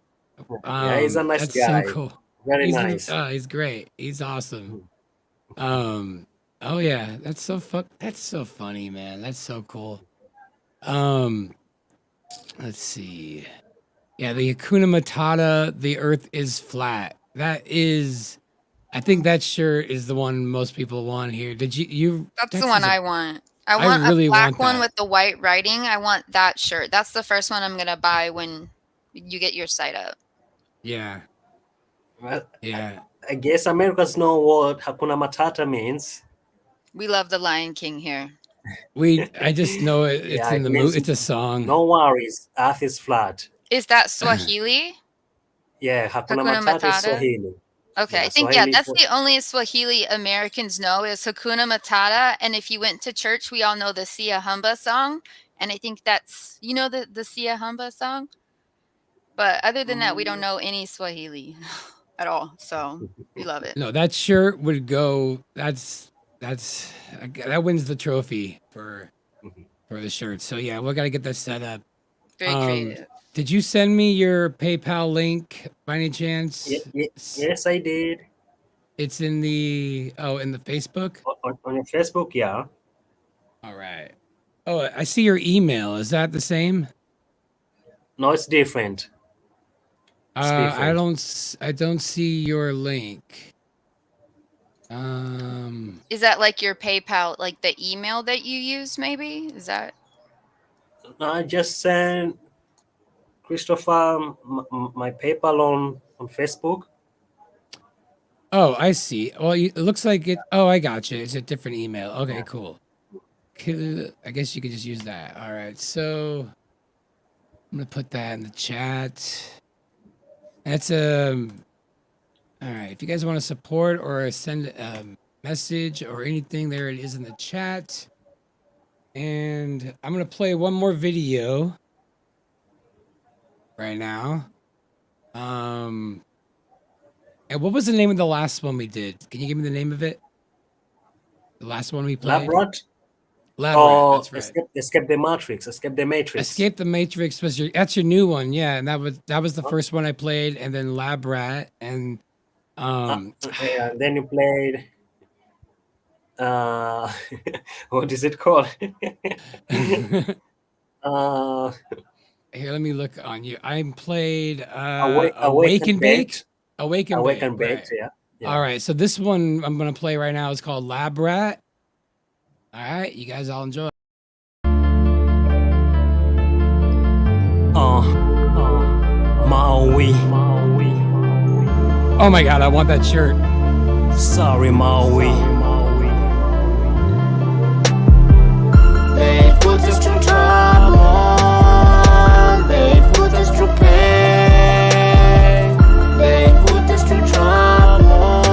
yeah, he's a nice That's so guy. cool. Very nice. He's great. He's awesome. Um, oh yeah, that's so funny, man. That's so cool. Um, let's see. Yeah, the Hakuna Matata, the earth is flat. That is I think that shirt is the one most people want here. Did you That's the Texas one a- I want. I I want a really black want one that. with the white writing. I want that shirt. That's the first one I'm gonna buy when you get your site up. Yeah. Well, Yeah. I guess Americans know what Hakuna Matata means. We love the Lion King here. I just know it's Yeah, in it the means movie. It's a song. no worries, Earth is flat. Is that Swahili? Yeah, Hakuna Hakuna Matata is Matata? Swahili. Okay, Yeah, I think Swahili that's for- the only Swahili Americans know is Hakuna Matata. And if you went to church, we all know the Sia Humba song. And I think that's the Sia Humba song. But other than that, we don't know any Swahili at all. So we love it. No, that shirt would go. That wins the trophy for the shirt. So yeah, we gotta get that set up. Very creative. Did you send me your PayPal link by any chance? Yes, I did. It's in the Facebook. On your Facebook, yeah. All right. Oh, I see your email. Is that the same? No, it's different. I don't see your link. Is that like your PayPal, like the email that you use? Maybe is that? I just sent Christopher my PayPal on Facebook. Oh, I see. Well, it looks like it. Oh, I got you. It's a different email. Okay, cool. I guess you could just use that. All right. So I'm gonna put that in the chat. That's all right. If you guys want to support or send a message or anything, there it is in the chat. And I'm gonna play one more video right now. And what was the name of the last one we did? Can you give me the name of it? The last one we played? Labrat? Labrat, that's right. Escape the Matrix. Escape the Matrix. Escape the Matrix was that's your new one, yeah. And that was the first one I played, and then Labrat, and yeah, then you played what is it called? Here, let me look on you. I played Awake and Baked. Awake and Awake Baked, and Baked, right. yeah. All right, so this one I'm gonna play right now is called Labrat. All right, you guys all enjoy. Maui. Oh my god, I want that shirt. Sorry, Maui. They put us through trouble. They put us through pain. They put us through trouble.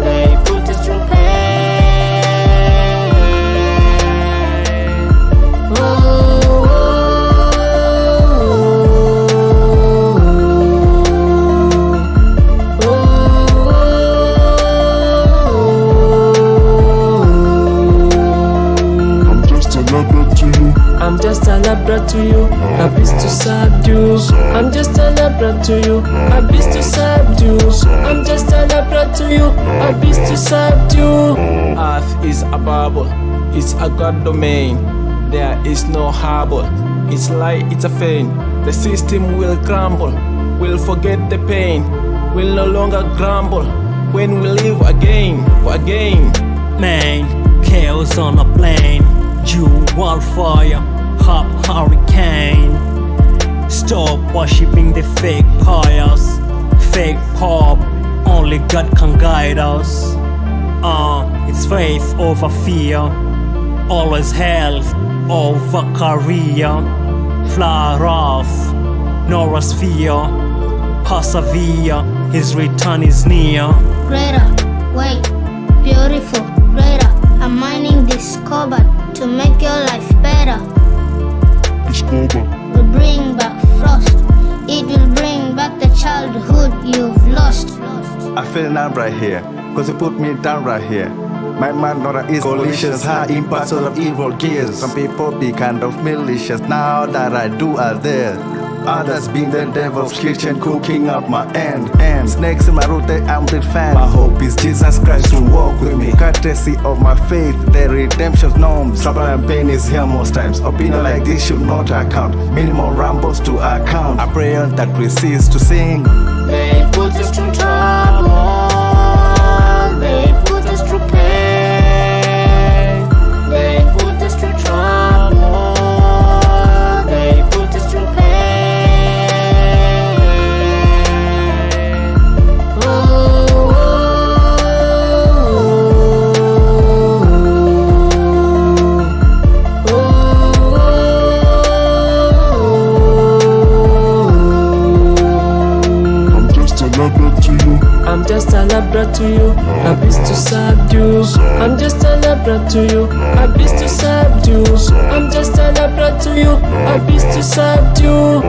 They put us through pain. I'm just a labra to you, a beast to subdue. I'm just a labra to you, a beast to subdue. I'm just a labra to you, a beast to subdue. Earth is a bubble, it's a god domain. There is no harbor, it's light, it's a feign. The system will crumble, we'll forget the pain. We'll no longer grumble when we live again, for again. Man, chaos on a plane. Dual fire, hot hurricane. Stop worshipping the fake pious, fake pop. Only God can guide us. It's faith over fear. Always health over career. Fly off, Norosphere. Persevere, His return is near. Greater, wait, beautiful, greater. I'm mining this cobalt to make your life better. Will bring back frost. It will bring back the childhood you've lost. I feel numb right here, cause you put me down right here. My manner is malicious, high impact sort of evil gears. Some people be kind of malicious now that I do are there. Others being the devil's kitchen, cooking up my end. And snakes in my route, I'm big fan. My hope is Jesus Christ will walk with me. Courtesy of my faith, the redemption's norms. Trouble and pain is here most times. Opinion like this should not account. Minimal rambles to account. I pray that we cease to sing. They put us through trouble. They put us through pain. They put us through trouble. They put us through pain. I'm just a labra to you, a beast to subdue. I'm just a labra to you, a beast to subdue. I'm just a labra to you, a beast to subdue.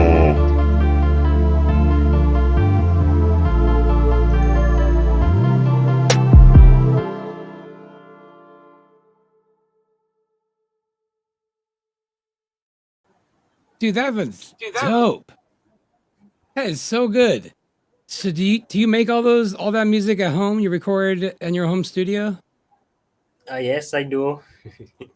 Dude, that was dope. That is so good. So do you make all that music at home? You record in your home studio? Yes, I do.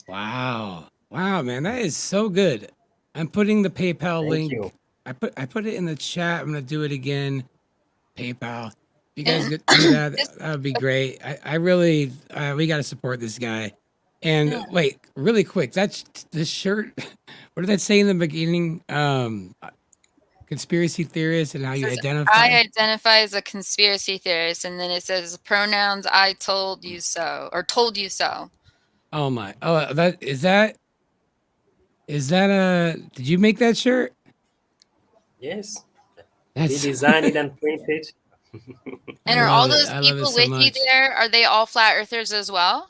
Wow. Wow, man, that is so good. I'm putting the PayPal Thank link. you. I put it in the chat. I'm gonna do it again. PayPal. If you guys could do that, that would be great. I really we gotta support this guy. And wait, really quick, that's this shirt. What did that say in the beginning? Conspiracy theorist and how you identify. I identify as a conspiracy theorist, and then it says pronouns I told you so or told you so. Oh my! Oh, is that a? Did you make that shirt? Yes. That's We design it and print it. And I are all love it. those I love it people so with you much. there? Are they all flat earthers as well?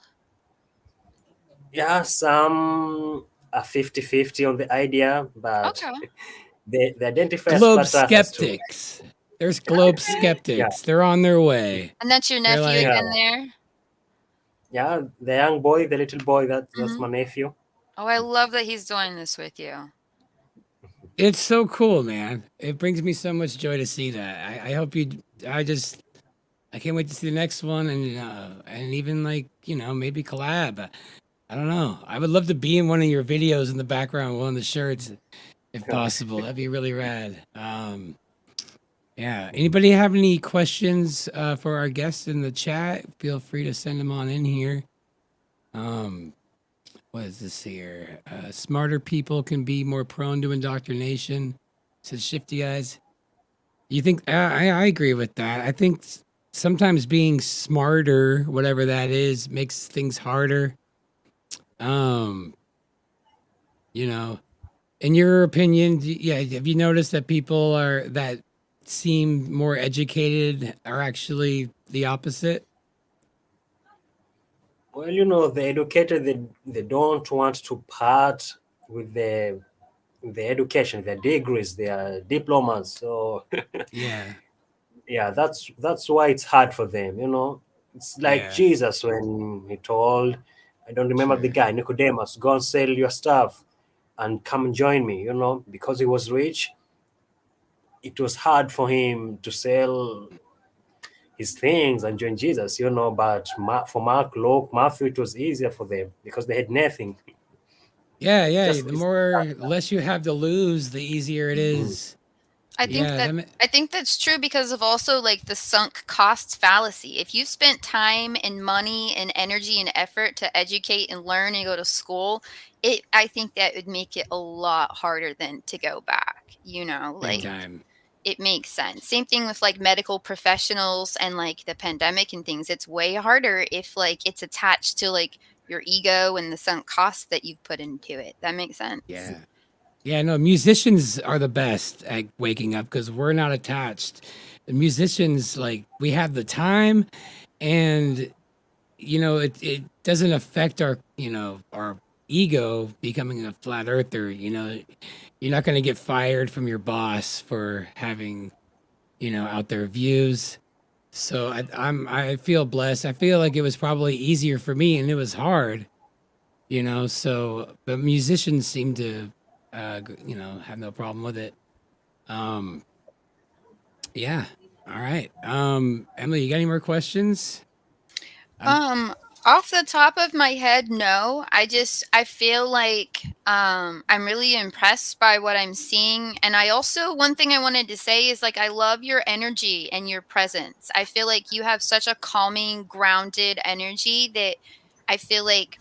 Yeah, some are 50-50 on the idea, but Okay. they identify as Globe flat earthers too. skeptics. There's globe skeptics. They're on their way. And that's your They're nephew like- again there? Yeah, the young boy, the little boy, that's Mhm. my nephew. Oh, I love that he's doing this with you. It's so cool, man. It brings me so much joy to see that. I hope you. I can't wait to see the next one and even like maybe collab. I don't know. I would love to be in one of your videos in the background, one of the shirts, if possible. That'd be really rad. Yeah. Anybody have any questions for our guests in the chat? Feel free to send them on in here. What is this here? Smarter people can be more prone to indoctrination, says Shifty Eyes. You think I agree with that. I think sometimes being smarter, whatever that is, makes things harder. In your opinion, have you noticed that people that seem more educated are actually the opposite? Well, the educated, they don't want to part with the education, their degrees, their diplomas. So Yeah. yeah, that's why it's hard for them. It's like Yeah. Jesus when he told, I don't remember the guy, Nicodemus, go and sell your stuff and come and join me. Because he was rich, it was hard for him to sell his things and join Jesus. But for Mark, Luke, Matthew, it was easier for them because they had nothing. Yeah. Just- The less you have to lose, the easier it is. I think that's true because of also like the sunk costs fallacy. If you spent time and money and energy and effort to educate and learn and go to school, I think that would make it a lot harder than to go back. Big time. It makes sense. Same thing with like medical professionals and like the pandemic and things. It's way harder if like it's attached to like your ego and the sunk costs that you've put into it. That makes sense. Yeah. Yeah, no, musicians are the best at waking up because we're not attached. The musicians, like, we have the time and, it doesn't affect our ego becoming a flat earther. You're not going to get fired from your boss for having, out there views. So I feel blessed. I feel like it was probably easier for me, and it was hard, you know. So, but musicians seem to, you know, have no problem with it. Um, yeah. All right. Emily, you got any more questions? Um, Off the top of my head, no. I feel like I'm really impressed by what I'm seeing. And I also one thing I wanted to say is like I love your energy and your presence. I feel like you have such a calming, grounded energy that I feel like,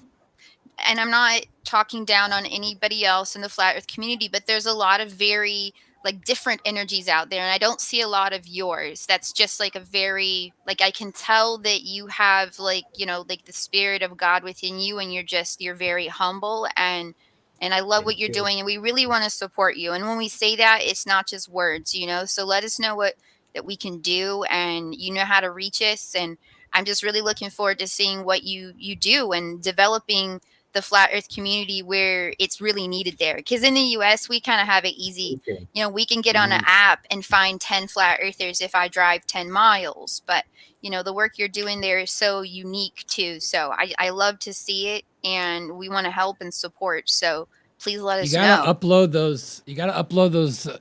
and I'm not talking down on anybody else in the flat earth community, but there's a lot of very like different energies out there, and I don't see a lot of yours. That's just like a very like I can tell that you have like, you know, like the spirit of God within you, and you're very humble, and I love what Thank you're you. doing, and we really want to support you. And when we say that, it's not just words, you know. So let us know what that we can do, and you know how to reach us. And I'm just really looking forward to seeing what you do and developing the flat earth community where it's really needed there, because in the US we kind of have it easy. Thank you. You know, we can get on an app and find 10 flat earthers if I drive 10 miles, but you know the work you're doing there is so unique too. So I love to see it, and we want to help and support, so please let You us gotta know. upload those. You gotta upload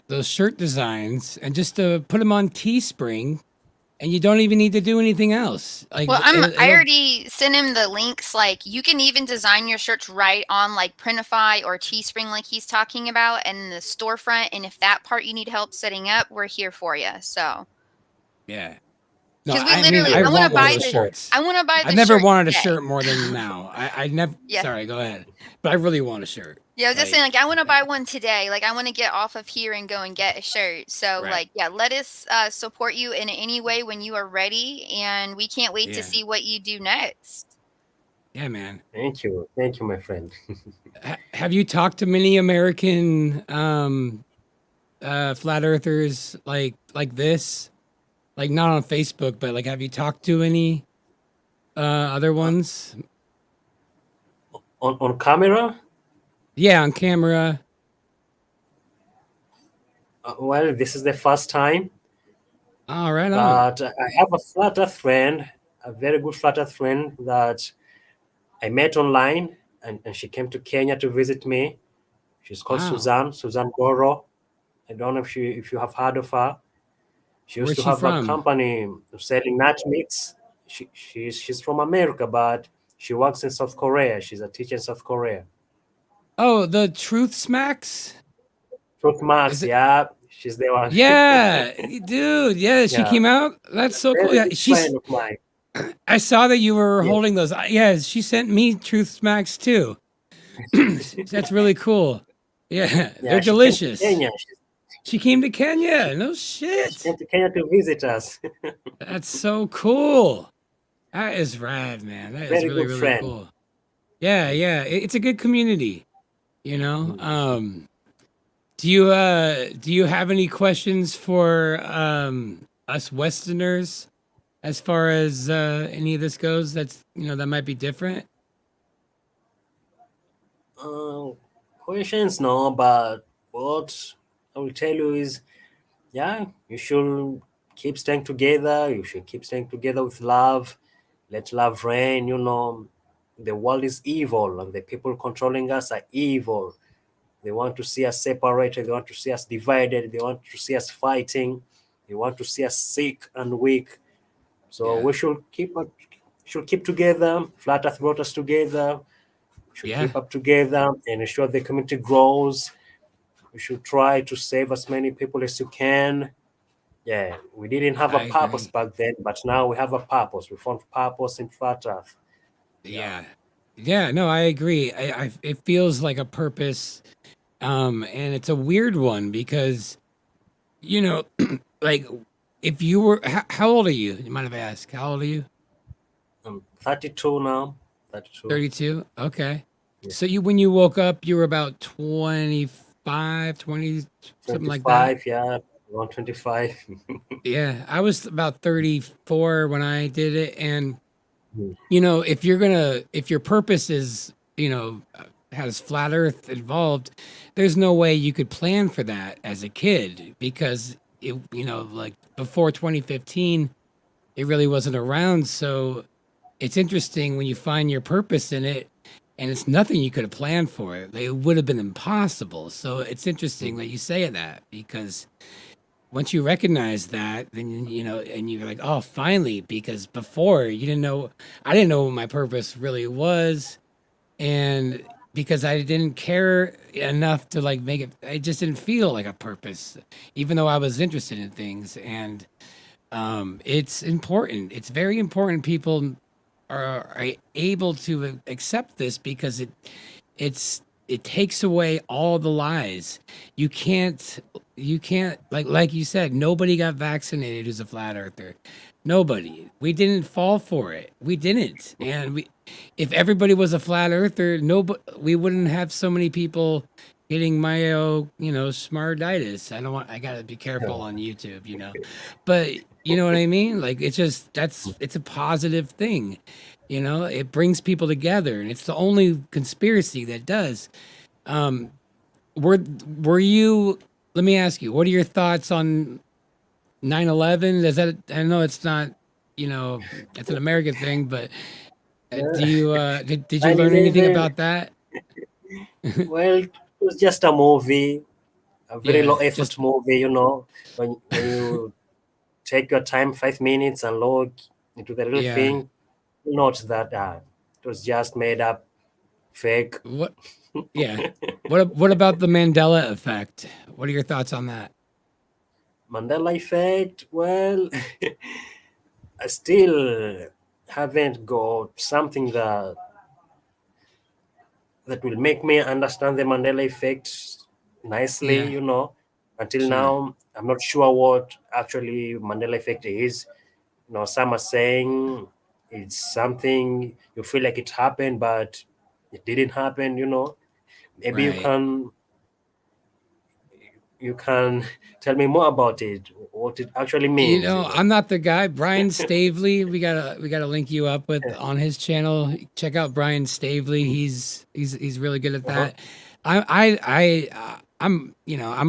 those shirt designs and just put them on Teespring, and you don't even need to do anything else. Like Well, I it'll. already sent him the links. Like you can even design your shirts right on like Printify or Teespring, like he's talking about, and the storefront. And if that part you need help setting up, we're here for you. So Yeah. No, because we I mean literally, I I want to want one of buy those the, shirts. I want to buy I've the never shirt wanted a today. shirt more than now. I never. Yeah. Sorry, go ahead. But I really want a shirt. Yeah, I was just Like, saying, like, I want to buy one today. Like, I want to get off of here and go and get a shirt. So, right. like, yeah, let us support you in any way when you are ready. And we can't wait to Yeah. see what you do next. Yeah, man. Thank you. Thank you, my friend. Have you talked to many American flat earthers like this? Like not on Facebook, but like have you talked to any other ones? On camera? Yeah, on camera. Well, this is the first time, Oh, right on. but I have a flat earth friend, a very good flat earth friend that I met online, and she came to Kenya to visit me. She's called Wow. Suzanne Goro. I don't know if you have heard of her. She used Where's to she have a from? company selling nut meats. She's from America, but she works in South Korea. She's a teacher in South Korea. Oh, the Truth Smacks? Truth Is Max, it? yeah, she's the one. Yeah, dude. Yeah, she Yeah, came out. That's so cool. very Yeah, good she's. friend of mine. I saw that you were Yes, holding those. Yeah, she sent me Truth Smacks too. That's really cool. Yeah, they're yeah, she came to delicious. Kenya. She came to Kenya. No Yeah, she shit. came to Kenya to visit us. That's so cool. That is rad, man. That is Very really, good really friend. cool. Yeah, yeah. It's a good community, you know. Do you have any questions for us Westerners as far as any of this goes? That's that might be different. Uh, Questions, no, but what I will tell you is, yeah, you should keep staying together. You should keep staying together with love. Let love reign. The world is evil, and the people controlling us are evil. They want to see us separated. They want to see us divided. They want to see us fighting. They want to see us sick and weak. So Yeah, we should keep together. Flat Earth brought us together. We should yeah. keep up together and ensure the community grows. We should try to save as many people as you can. Yeah, we didn't have a I purpose agree. back then, but now we have a purpose. We found purpose in Flat Earth. Yeah. Yeah, yeah. No, I agree. It feels like a purpose, and it's a weird one because you know, like if you were, how old are you? You might have asked. How old are you? I'm 32 now. 32. 32. Okay. Yeah. So when you woke up, you were about 25, 20, something like that. 25, yeah. 125. Yeah, I was about 34 when I did it. And, Hmm. if your purpose is, has flat earth involved, there's no way you could plan for that as a kid because like before 2015, it really wasn't around. So it's interesting when you find your purpose in it, and it's nothing you could have planned for it. Like, it would have been impossible. So it's interesting that you say that, because once you recognize that, then you know, and you're like, oh, finally, because before you didn't know, I didn't know what my purpose really was, and because I didn't care enough to like make it, I just didn't feel like a purpose, even though I was interested in things. And it's important. It's very important. People are able to accept this, because it takes away all the lies. You can't like you said, nobody got vaccinated who's a flat earther. Nobody. We didn't fall for it. We didn't. And we if everybody was a flat earther, nobody, we wouldn't have so many people getting smartitis. I gotta be careful on YouTube. But you know what I mean? Like, it's a positive thing. It brings people together, and it's the only conspiracy that does. Um, were you? Let me ask you. What are your thoughts on 9/11? Does that? I know it's not. It's an American thing, but do you did you learn anything 9/11, about that? well, it was just a movie, a very Yeah, low effort just movie. When you take your time, 5 minutes, and log into the real yeah. thing, you note that it was just made up, fake. What? Yeah. What about the Mandela effect? What are your thoughts on that? Mandela effect. Well, I still haven't got something that will make me understand the Mandela effect nicely. Yeah, Until sure. now, I'm not sure what actually Mandela effect is. Some are saying it's something you feel like it happened, but it didn't happen. Maybe you Right. can you can tell me more about it, what it actually means. I'm not the guy. Brian Stavely, we gotta link you up with on his channel. Check out Brian Stavely. He's really good at Uh-huh. that. I'm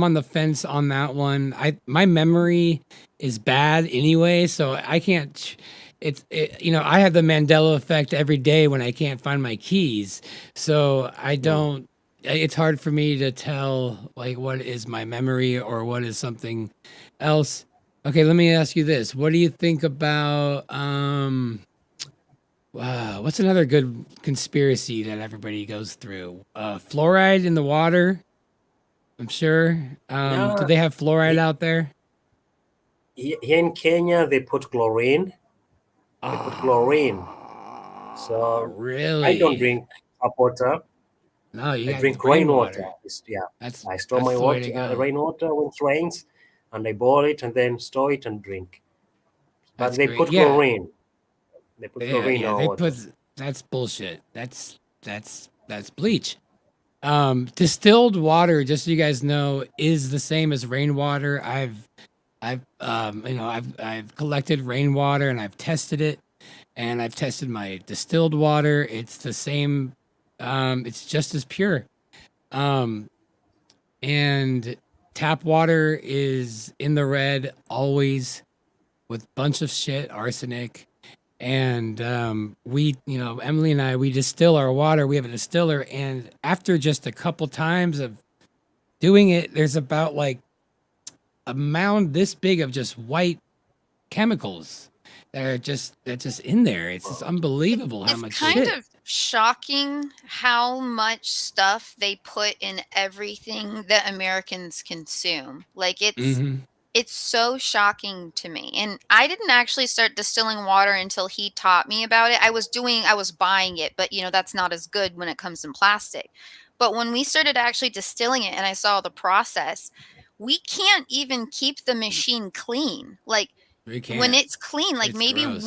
on the fence on that one. My memory is bad anyway, so I can't. I have the Mandela effect every day when I can't find my keys. So I Mm. don't. It's hard for me to tell like what is my memory or what is something else. Okay, let me ask you this. What do you think about wow, what's another good conspiracy that everybody goes through? Fluoride in the water, I'm sure. Do Yeah, they have fluoride he- out there? here in Kenya they put chlorine. They put chlorine. Ah, So I don't really? drink tap water. No, you I got drink rainwater. rainwater. Yeah, That's I store that's my the way to water, go. rainwater when it rains, and I boil it and then store it and drink. But That's they great. put Yeah. chlorine. They put Yeah, chlorine in yeah. our They water. put That's bullshit. That's bleach. Distilled water, just so you guys know, is the same as rainwater. I've collected rainwater and I've tested it, and I've tested my distilled water. It's the same. It's just as pure. Um, and tap water is in the red always with bunch of shit, arsenic. And Emily and I, we distill our water. We have a distiller, and after just a couple times of doing it, there's about like a mound this big of just white chemicals that are just in there. It's just unbelievable how It's much kind shit. of shocking how much stuff they put in everything that Americans consume. Like Hmm. it's so shocking to me. And I didn't actually start distilling water until he taught me about it. I was buying it, but that's not as good when it comes in plastic. But when we started actually distilling it and I saw the process, we can't even keep the machine clean. Like We when can't. it's clean, like It's maybe gross.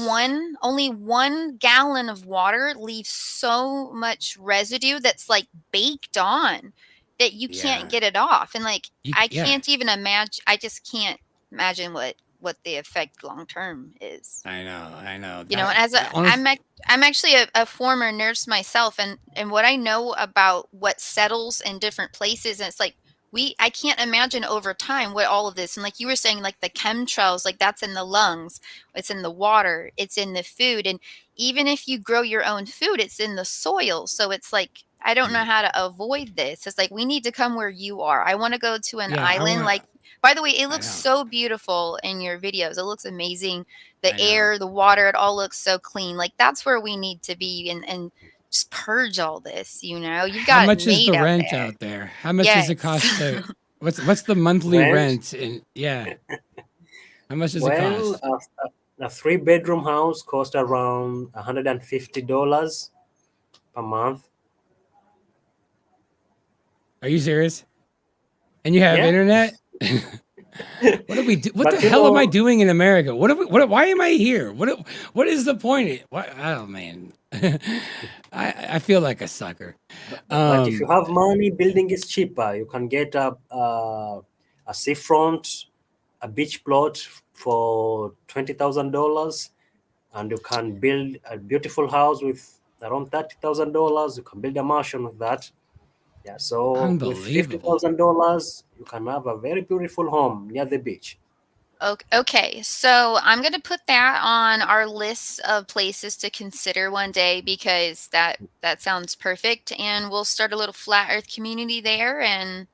only 1 gallon of water leaves so much residue that's like baked on that you can't Yeah. get it off. And like I Yeah. can't even imagine, I just can't imagine what the effect long term is. I know. I know. And as a Honest. I'm actually a former nurse myself, and what I know about what settles in different places, and it's like I can't imagine over time what all of this, and like you were saying, like the chemtrails, like that's in the lungs, it's in the water, it's in the food, and even if you grow your own food, it's in the soil. So it's like I don't know how to avoid this. It's like we need to come where you are. I want to go to an Yeah, I island. want. Like, by the way, it I looks know. so beautiful in your videos. It looks amazing. The I know. air, the water, it all looks so clean. Like that's where we need to be, and just purge all this. You've How got it much is made the out rent there. out there? How much does Yes. it cost to? What's the monthly Rent? rent? And yeah, how much does it Well, cost? a 3-bedroom house costs around $150 per month. Are you serious? And you have Yeah, internet? What do we do? What the but you hell am I know, doing in America? What? Why am I here? What is the point? What? Oh man, I feel like a sucker. but if you Um, have money, building is cheaper. You can get a seafront, a beach plot for $20,000, and you can build a beautiful house with around $30,000. You can build a mansion with that. Yeah, so with unbelievable. $50,000, you can have a very beautiful home near the beach. Okay, so I'm going to put that on our list of places to consider one day because that sounds perfect, and we'll start a little flat Earth community there, and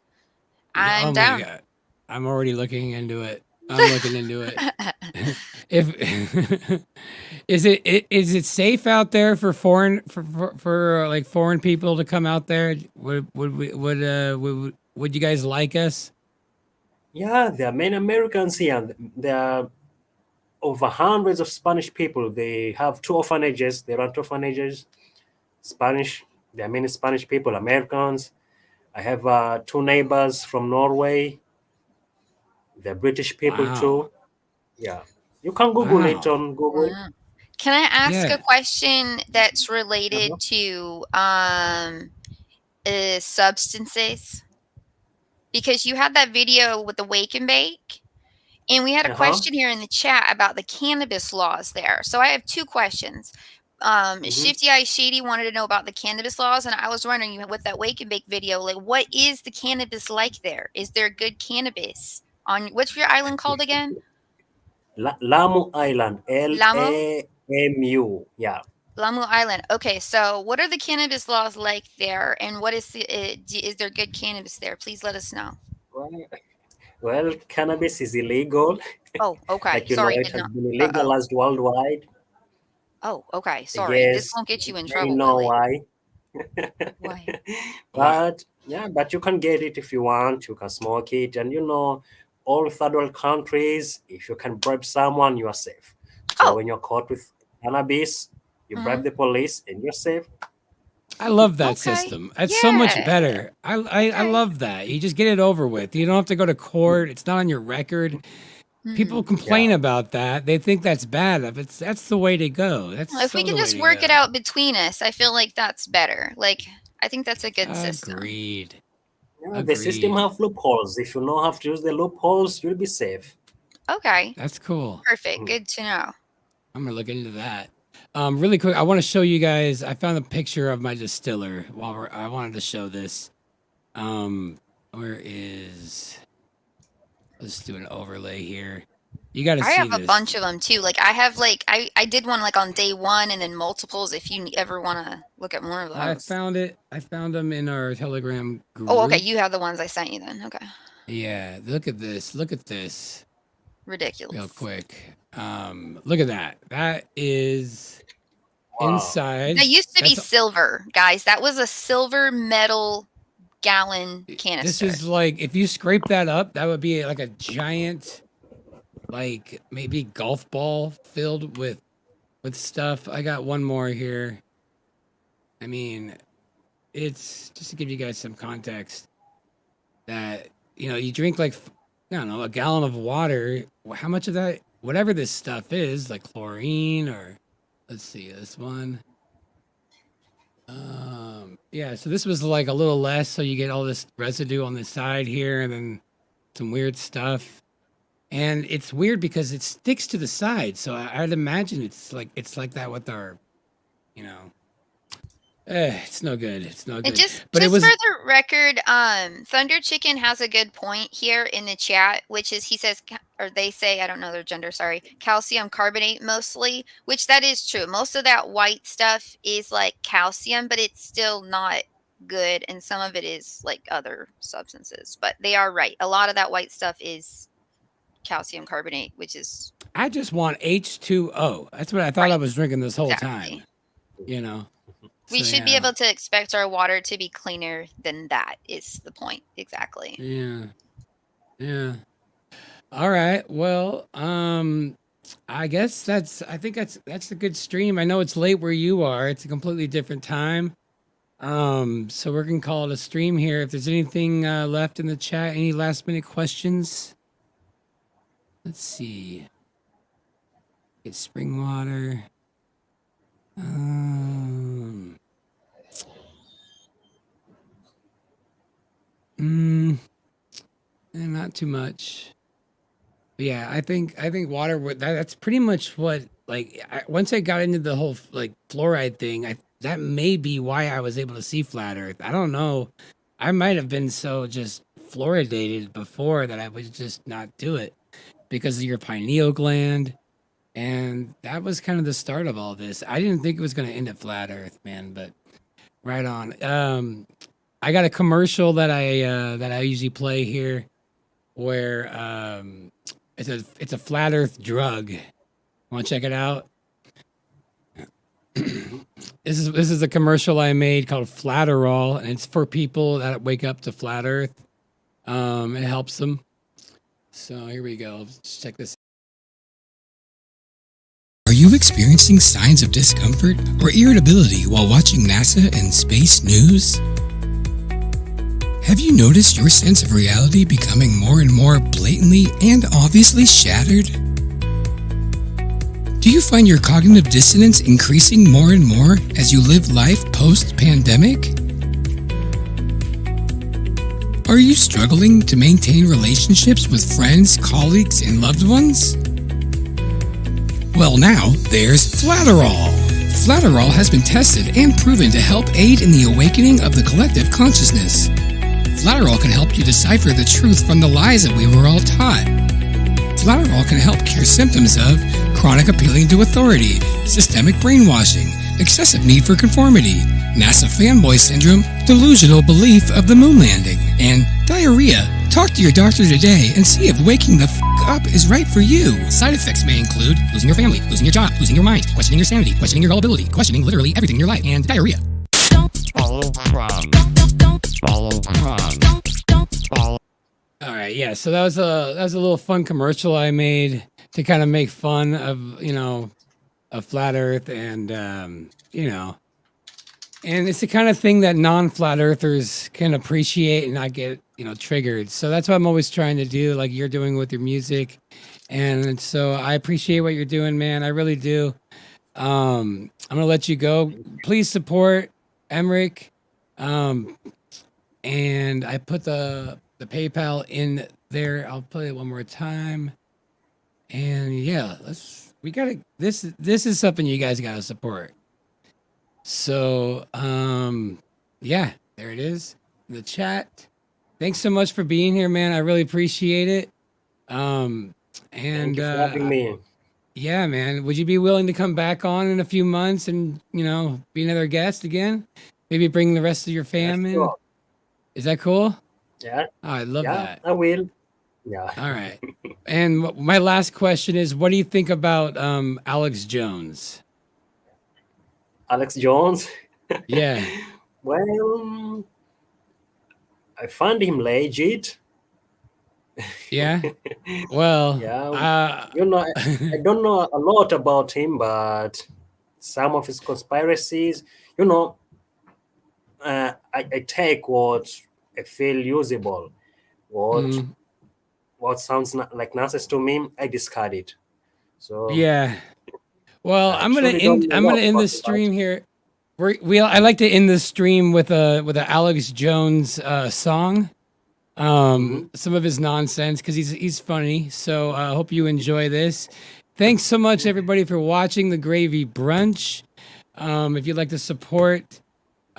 Yeah. I'm Oh my down. god, I'm already looking into it. I'm looking into it. If is it safe out there for foreign for like foreign people to come out there? Would you guys like us? Yeah, there are many Americans here. And there are over hundreds of Spanish people. They have 2 orphanages. They run 2 orphanages. Spanish. There are many Spanish people, Americans. I have 2 neighbors from Norway. They're British people Wow. too. Yeah, you can Google it Wow. on Google. Wow. Can I ask a Yeah. question that's Uh-huh. related to substances? Because you had that video with the wake and bake, and we had a Uh-huh. question here in the chat about the cannabis laws there. So I have two questions. Mhm. Shifty Eye Shady wanted to know about the cannabis laws, and I was wondering with that wake and bake video, like what is the cannabis like there? Is there good cannabis on what's your island called again? Lamu Island, Lamo? LAMU. Yeah. Lamu Island. Okay, so what are the cannabis laws like there, and what is is there good cannabis there? Please let us know. Well, well, cannabis is illegal. Oh, okay. Like Sorry, it did has not. been Uh-oh. legalized worldwide. Oh, okay. I Sorry. This guess won't get you in you may trouble, know will it? why. Why? Why? But yeah, but you can get it if you want. You can smoke it, and all third world countries, if you can bribe someone, you are safe. So Oh. when you're caught with cannabis, you Mhm. bribe the police, and you're safe. I love that Okay. system. It's so much Yeah. better. I Okay. love that. You just get it over with. You don't have to go to court. It's not on your record. People Mhm. complain Yeah. about that. They think that's bad. If that's the way to go. That's Well, if we so can the way just to work it go. out between us, I feel like that's better. Like, I think that's a good system. Agreed. Yeah, the system Agreed. have loopholes. If you know how to use the loopholes, you'll be safe. Okay. That's cool. Perfect. Mhm. Good to know. I'm gonna look into that. Really quick, I want to show you guys. I found a picture of my distiller. I wanted to show this. Where is? Let's do an overlay here. You got to I have see a this. bunch of them too. Like I have like I did one like on day one and then multiples if you ever want to look at more of I those. found it. I found them in our Telegram group. Oh, okay. You have the ones I sent you then. Okay. Yeah, look at this. Look at this. Ridiculous. Real quick. Look at that. That is Wow. inside. That used to be That's silver, guys. That was a silver metal gallon this canister. is like if you scrape that up, that would be like a giant, like maybe golf ball filled with stuff. I got one more here. I mean, it's just to give you guys some context that you drink like I don't know a gallon of water. How much of that, whatever this stuff is, like chlorine or let's see this one. Yeah, so this was like a little less, so you get all this residue on the side here, and then some weird stuff. And it's weird because it sticks to the side, so I'd imagine it's like that with our, you know, It's no good. It's no And good. just But it just for was the record, Thunder Chicken has a good point here in the chat, which is he says or they say, I don't know their gender, sorry, calcium carbonate mostly, which that is true. Most of that white stuff is like calcium, but it's still not good, and some of it is like other substances. But they are right. A lot of that white stuff is calcium carbonate, which is I just want H2O. That's what I thought I right. was drinking this whole Exactly. time. You know. We So should be yeah. able to expect our water to be cleaner than that is the point. Exactly. Yeah. Yeah. All right. Well, I guess I think that's a good stream. I know it's late where you are. It's a completely different time. So we're gonna call it a stream here. If there's anything left in the chat, any last minute questions? Let's see. Get spring water. Not too much. But yeah, I think water that's pretty much what like once I got into the whole like fluoride thing, that may be why I was able to see flat earth. I don't know. I might have been so just fluoridated before that I would just not do it because of your pineal gland. And that was kind of the start of all this. I didn't think it was going to end at flat earth, man, but right on. I got a commercial that I usually play here where it's a flat earth drug. Want to check it out? This is a commercial I made called Flatterall, and it's for people that wake up to flat earth. It helps them. So here we go. Let's check this. Are you experiencing signs of discomfort or irritability while watching NASA and space news? Have you noticed your sense of reality becoming more and more blatantly and obviously shattered? Do you find your cognitive dissonance increasing more and more as you live life post-pandemic? Are you struggling to maintain relationships with friends, colleagues, and loved ones? Well, now there's Flatterall. Flatterall has been tested and proven to help aid in the awakening of the collective consciousness. Flatterall can help you decipher the truth from the lies that we were all taught. Flatterall can help cure symptoms of chronic appealing to authority, systemic brainwashing, excessive need for conformity, NASA fanboy syndrome, delusional belief of the moon landing, and diarrhea. Talk to your doctor today and see if waking the up is right for you. Side effects may include losing your family, losing your job, losing your mind, questioning your sanity, questioning your gullibility, questioning literally everything in your life, and diarrhea. Follow from. Follow from. Follow. All right, yeah. So that was a little fun commercial I made to kind of make fun of of flat Earth and and it's the kind of thing that non-flat earthers can appreciate and not get triggered. So that's what I'm always trying to do, like you're doing with your music. And so I appreciate what you're doing, man. I really do. I'm gonna let you go. Please support Emrick. And I put the PayPal in there. I'll play it one more time. And yeah, we gotta this is something you guys gotta support. So yeah, there it is in the chat. Thanks so much for being here, man. I really appreciate it. And Thank you for having me. yeah, man. Would you be willing to come back on in a few months and be another guest again? Maybe bring the rest of your fam in. Sure. Is that cool? Yeah. Oh, I love Yeah, that. I will. Yeah. All right. And my last question is, what do you think about Alex Jones? Alex Jones. Yeah. Well, I find him legit. Yeah. Well, Yeah. I don't know a lot about him, but some of his conspiracies, I take what I feel usable. What sounds like nonsense to me, I discard it. So yeah. Well, I I'm gonna truly don't know end what the about stream here. I like to end the stream with a Alex Jones song. Some of his nonsense because he's funny. So I hope you enjoy this. Thanks so much everybody for watching the Gravy Brunch. If you'd like to support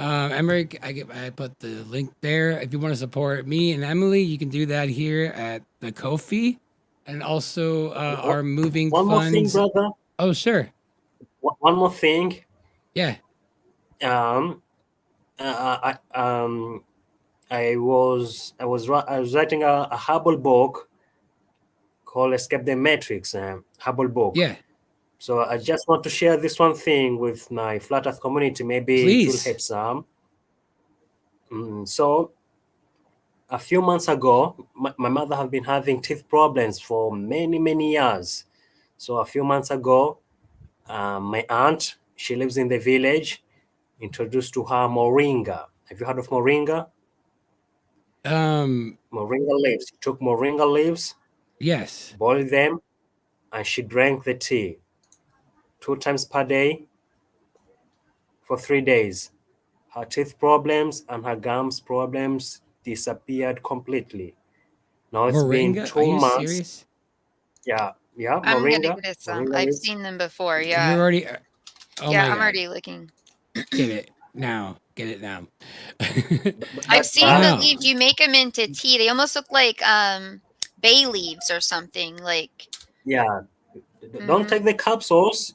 Emrick, I put the link there. If you want to support me and Emily, you can do that here at the Ko-fi, and also our moving One more thing, funds. brother. Oh, sure. One more thing. Yeah. I was writing a herbal book called Escape the Matrix, herbal book. Yeah. So I just want to share this one thing with my Flat Earth community. Maybe Please. it will help some. So a few months ago, my mother have been having teeth problems for many years. So a few months ago, my aunt, she lives in the village, introduced to her moringa. Have you heard of moringa? Moringa leaves. She took moringa leaves, Yes. boiled them, and she drank the tea 2 times per day for 3 days. Her teeth problems and her gums problems disappeared completely. Now it's been Moringa? 2 Are you months. serious? Yeah, I'm moringa. gonna get some. Moringa I've leaves. seen them before. You're Yeah. already. Oh Yeah, my I'm God. already looking. Get it now. Get it now. I've seen Wow. the leaves. You make them into tea. They almost look like bay leaves or something. Like Yeah. Don't take the capsules.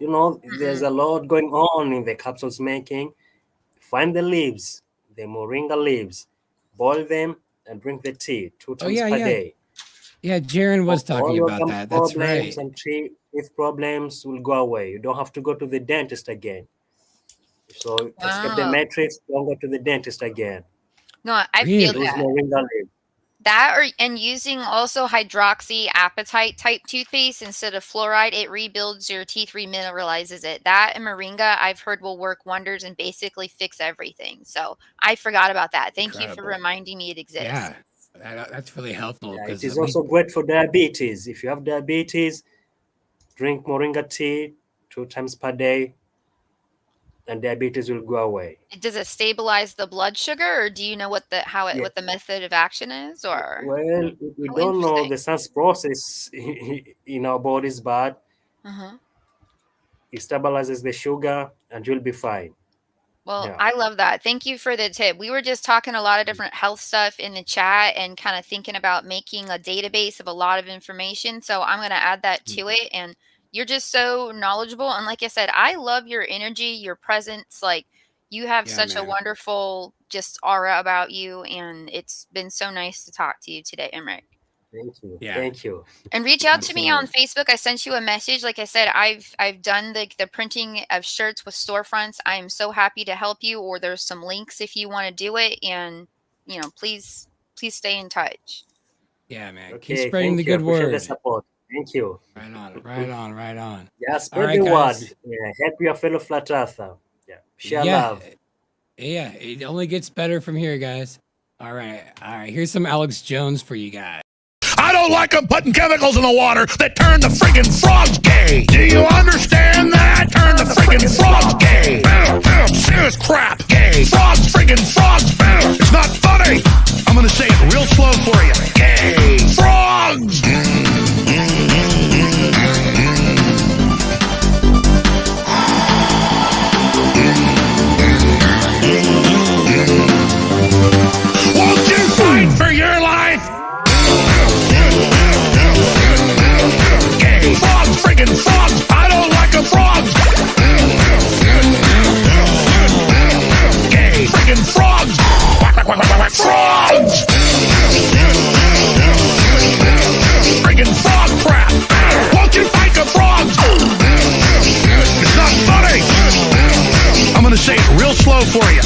There's a lot going on in the capsules making. Find the leaves, the moringa leaves, boil them, and drink the tea 2 times yeah, per yeah. day. Yeah, Jaren was All talking your about gum that. That's problems right. and teeth problems will go away. You don't have to go to the dentist again. So escape the Wow. matrix, don't go to the dentist again. No, I feel Really? Use that. moringa leaves. That and using also hydroxyapatite type toothpaste instead of fluoride, it rebuilds your teeth, remineralizes it. That and moringa I've heard will work wonders and basically fix everything. So I forgot about that. Thank you for Incredible. reminding me it exists. Yeah, that's really helpful Yeah, it because is also great for diabetes. If you have diabetes, drink moringa tea 2 times per day, and diabetes will go away. Does it stabilize the blood sugar, or do you know what the what the method of action is? Or Well, we Oh, don't know interesting. the sense process in our bodies, but Uh-huh. it stabilizes the sugar, and you'll be fine. Well, Yeah. I love that. Thank you for the tip. We were just talking a lot of different health stuff in the chat and kind of thinking about making a database of a lot of information. So I'm going to add that to it. And you're just so knowledgeable. And like I said, I love your energy, your presence. Like you have Yeah, such a man. wonderful just aura about you. And it's been so nice to talk to you today, Emrick. Thank you. Yeah. Thank you. And reach out to me on Facebook. I sent you a message. Like I said, I've done the printing of shirts with storefronts. I am so happy to help you. Or there's some links if you want to do it. And please stay in touch. Yeah, man. Okay, Keep spreading the thank you. good Appreciate the word. support. Thank you. Right on, right on, right on. Yeah, spread right, the guys. word. Yeah, help your fellow flat earther. Yeah, share Yeah. love. Yeah, it only gets better from here, guys. All right. Here's some Alex Jones for you guys. I don't like them putting chemicals in the water that turn the friggin' frogs gay. Do you understand that? Turn the friggin' frogs gay. Serious crap. Gay. Frogs, friggin' frogs. It's not funny. I'm gonna say it real slow for you. Gay. Frogs. Won't you fight for your life? Gay. Frogs, friggin' frogs. I don't like a frog. Gay. Friggin' frogs. Frogs. Friggin' frog crap. Won't you fight the frogs? It's not funny. I'm gonna say it real slow for you.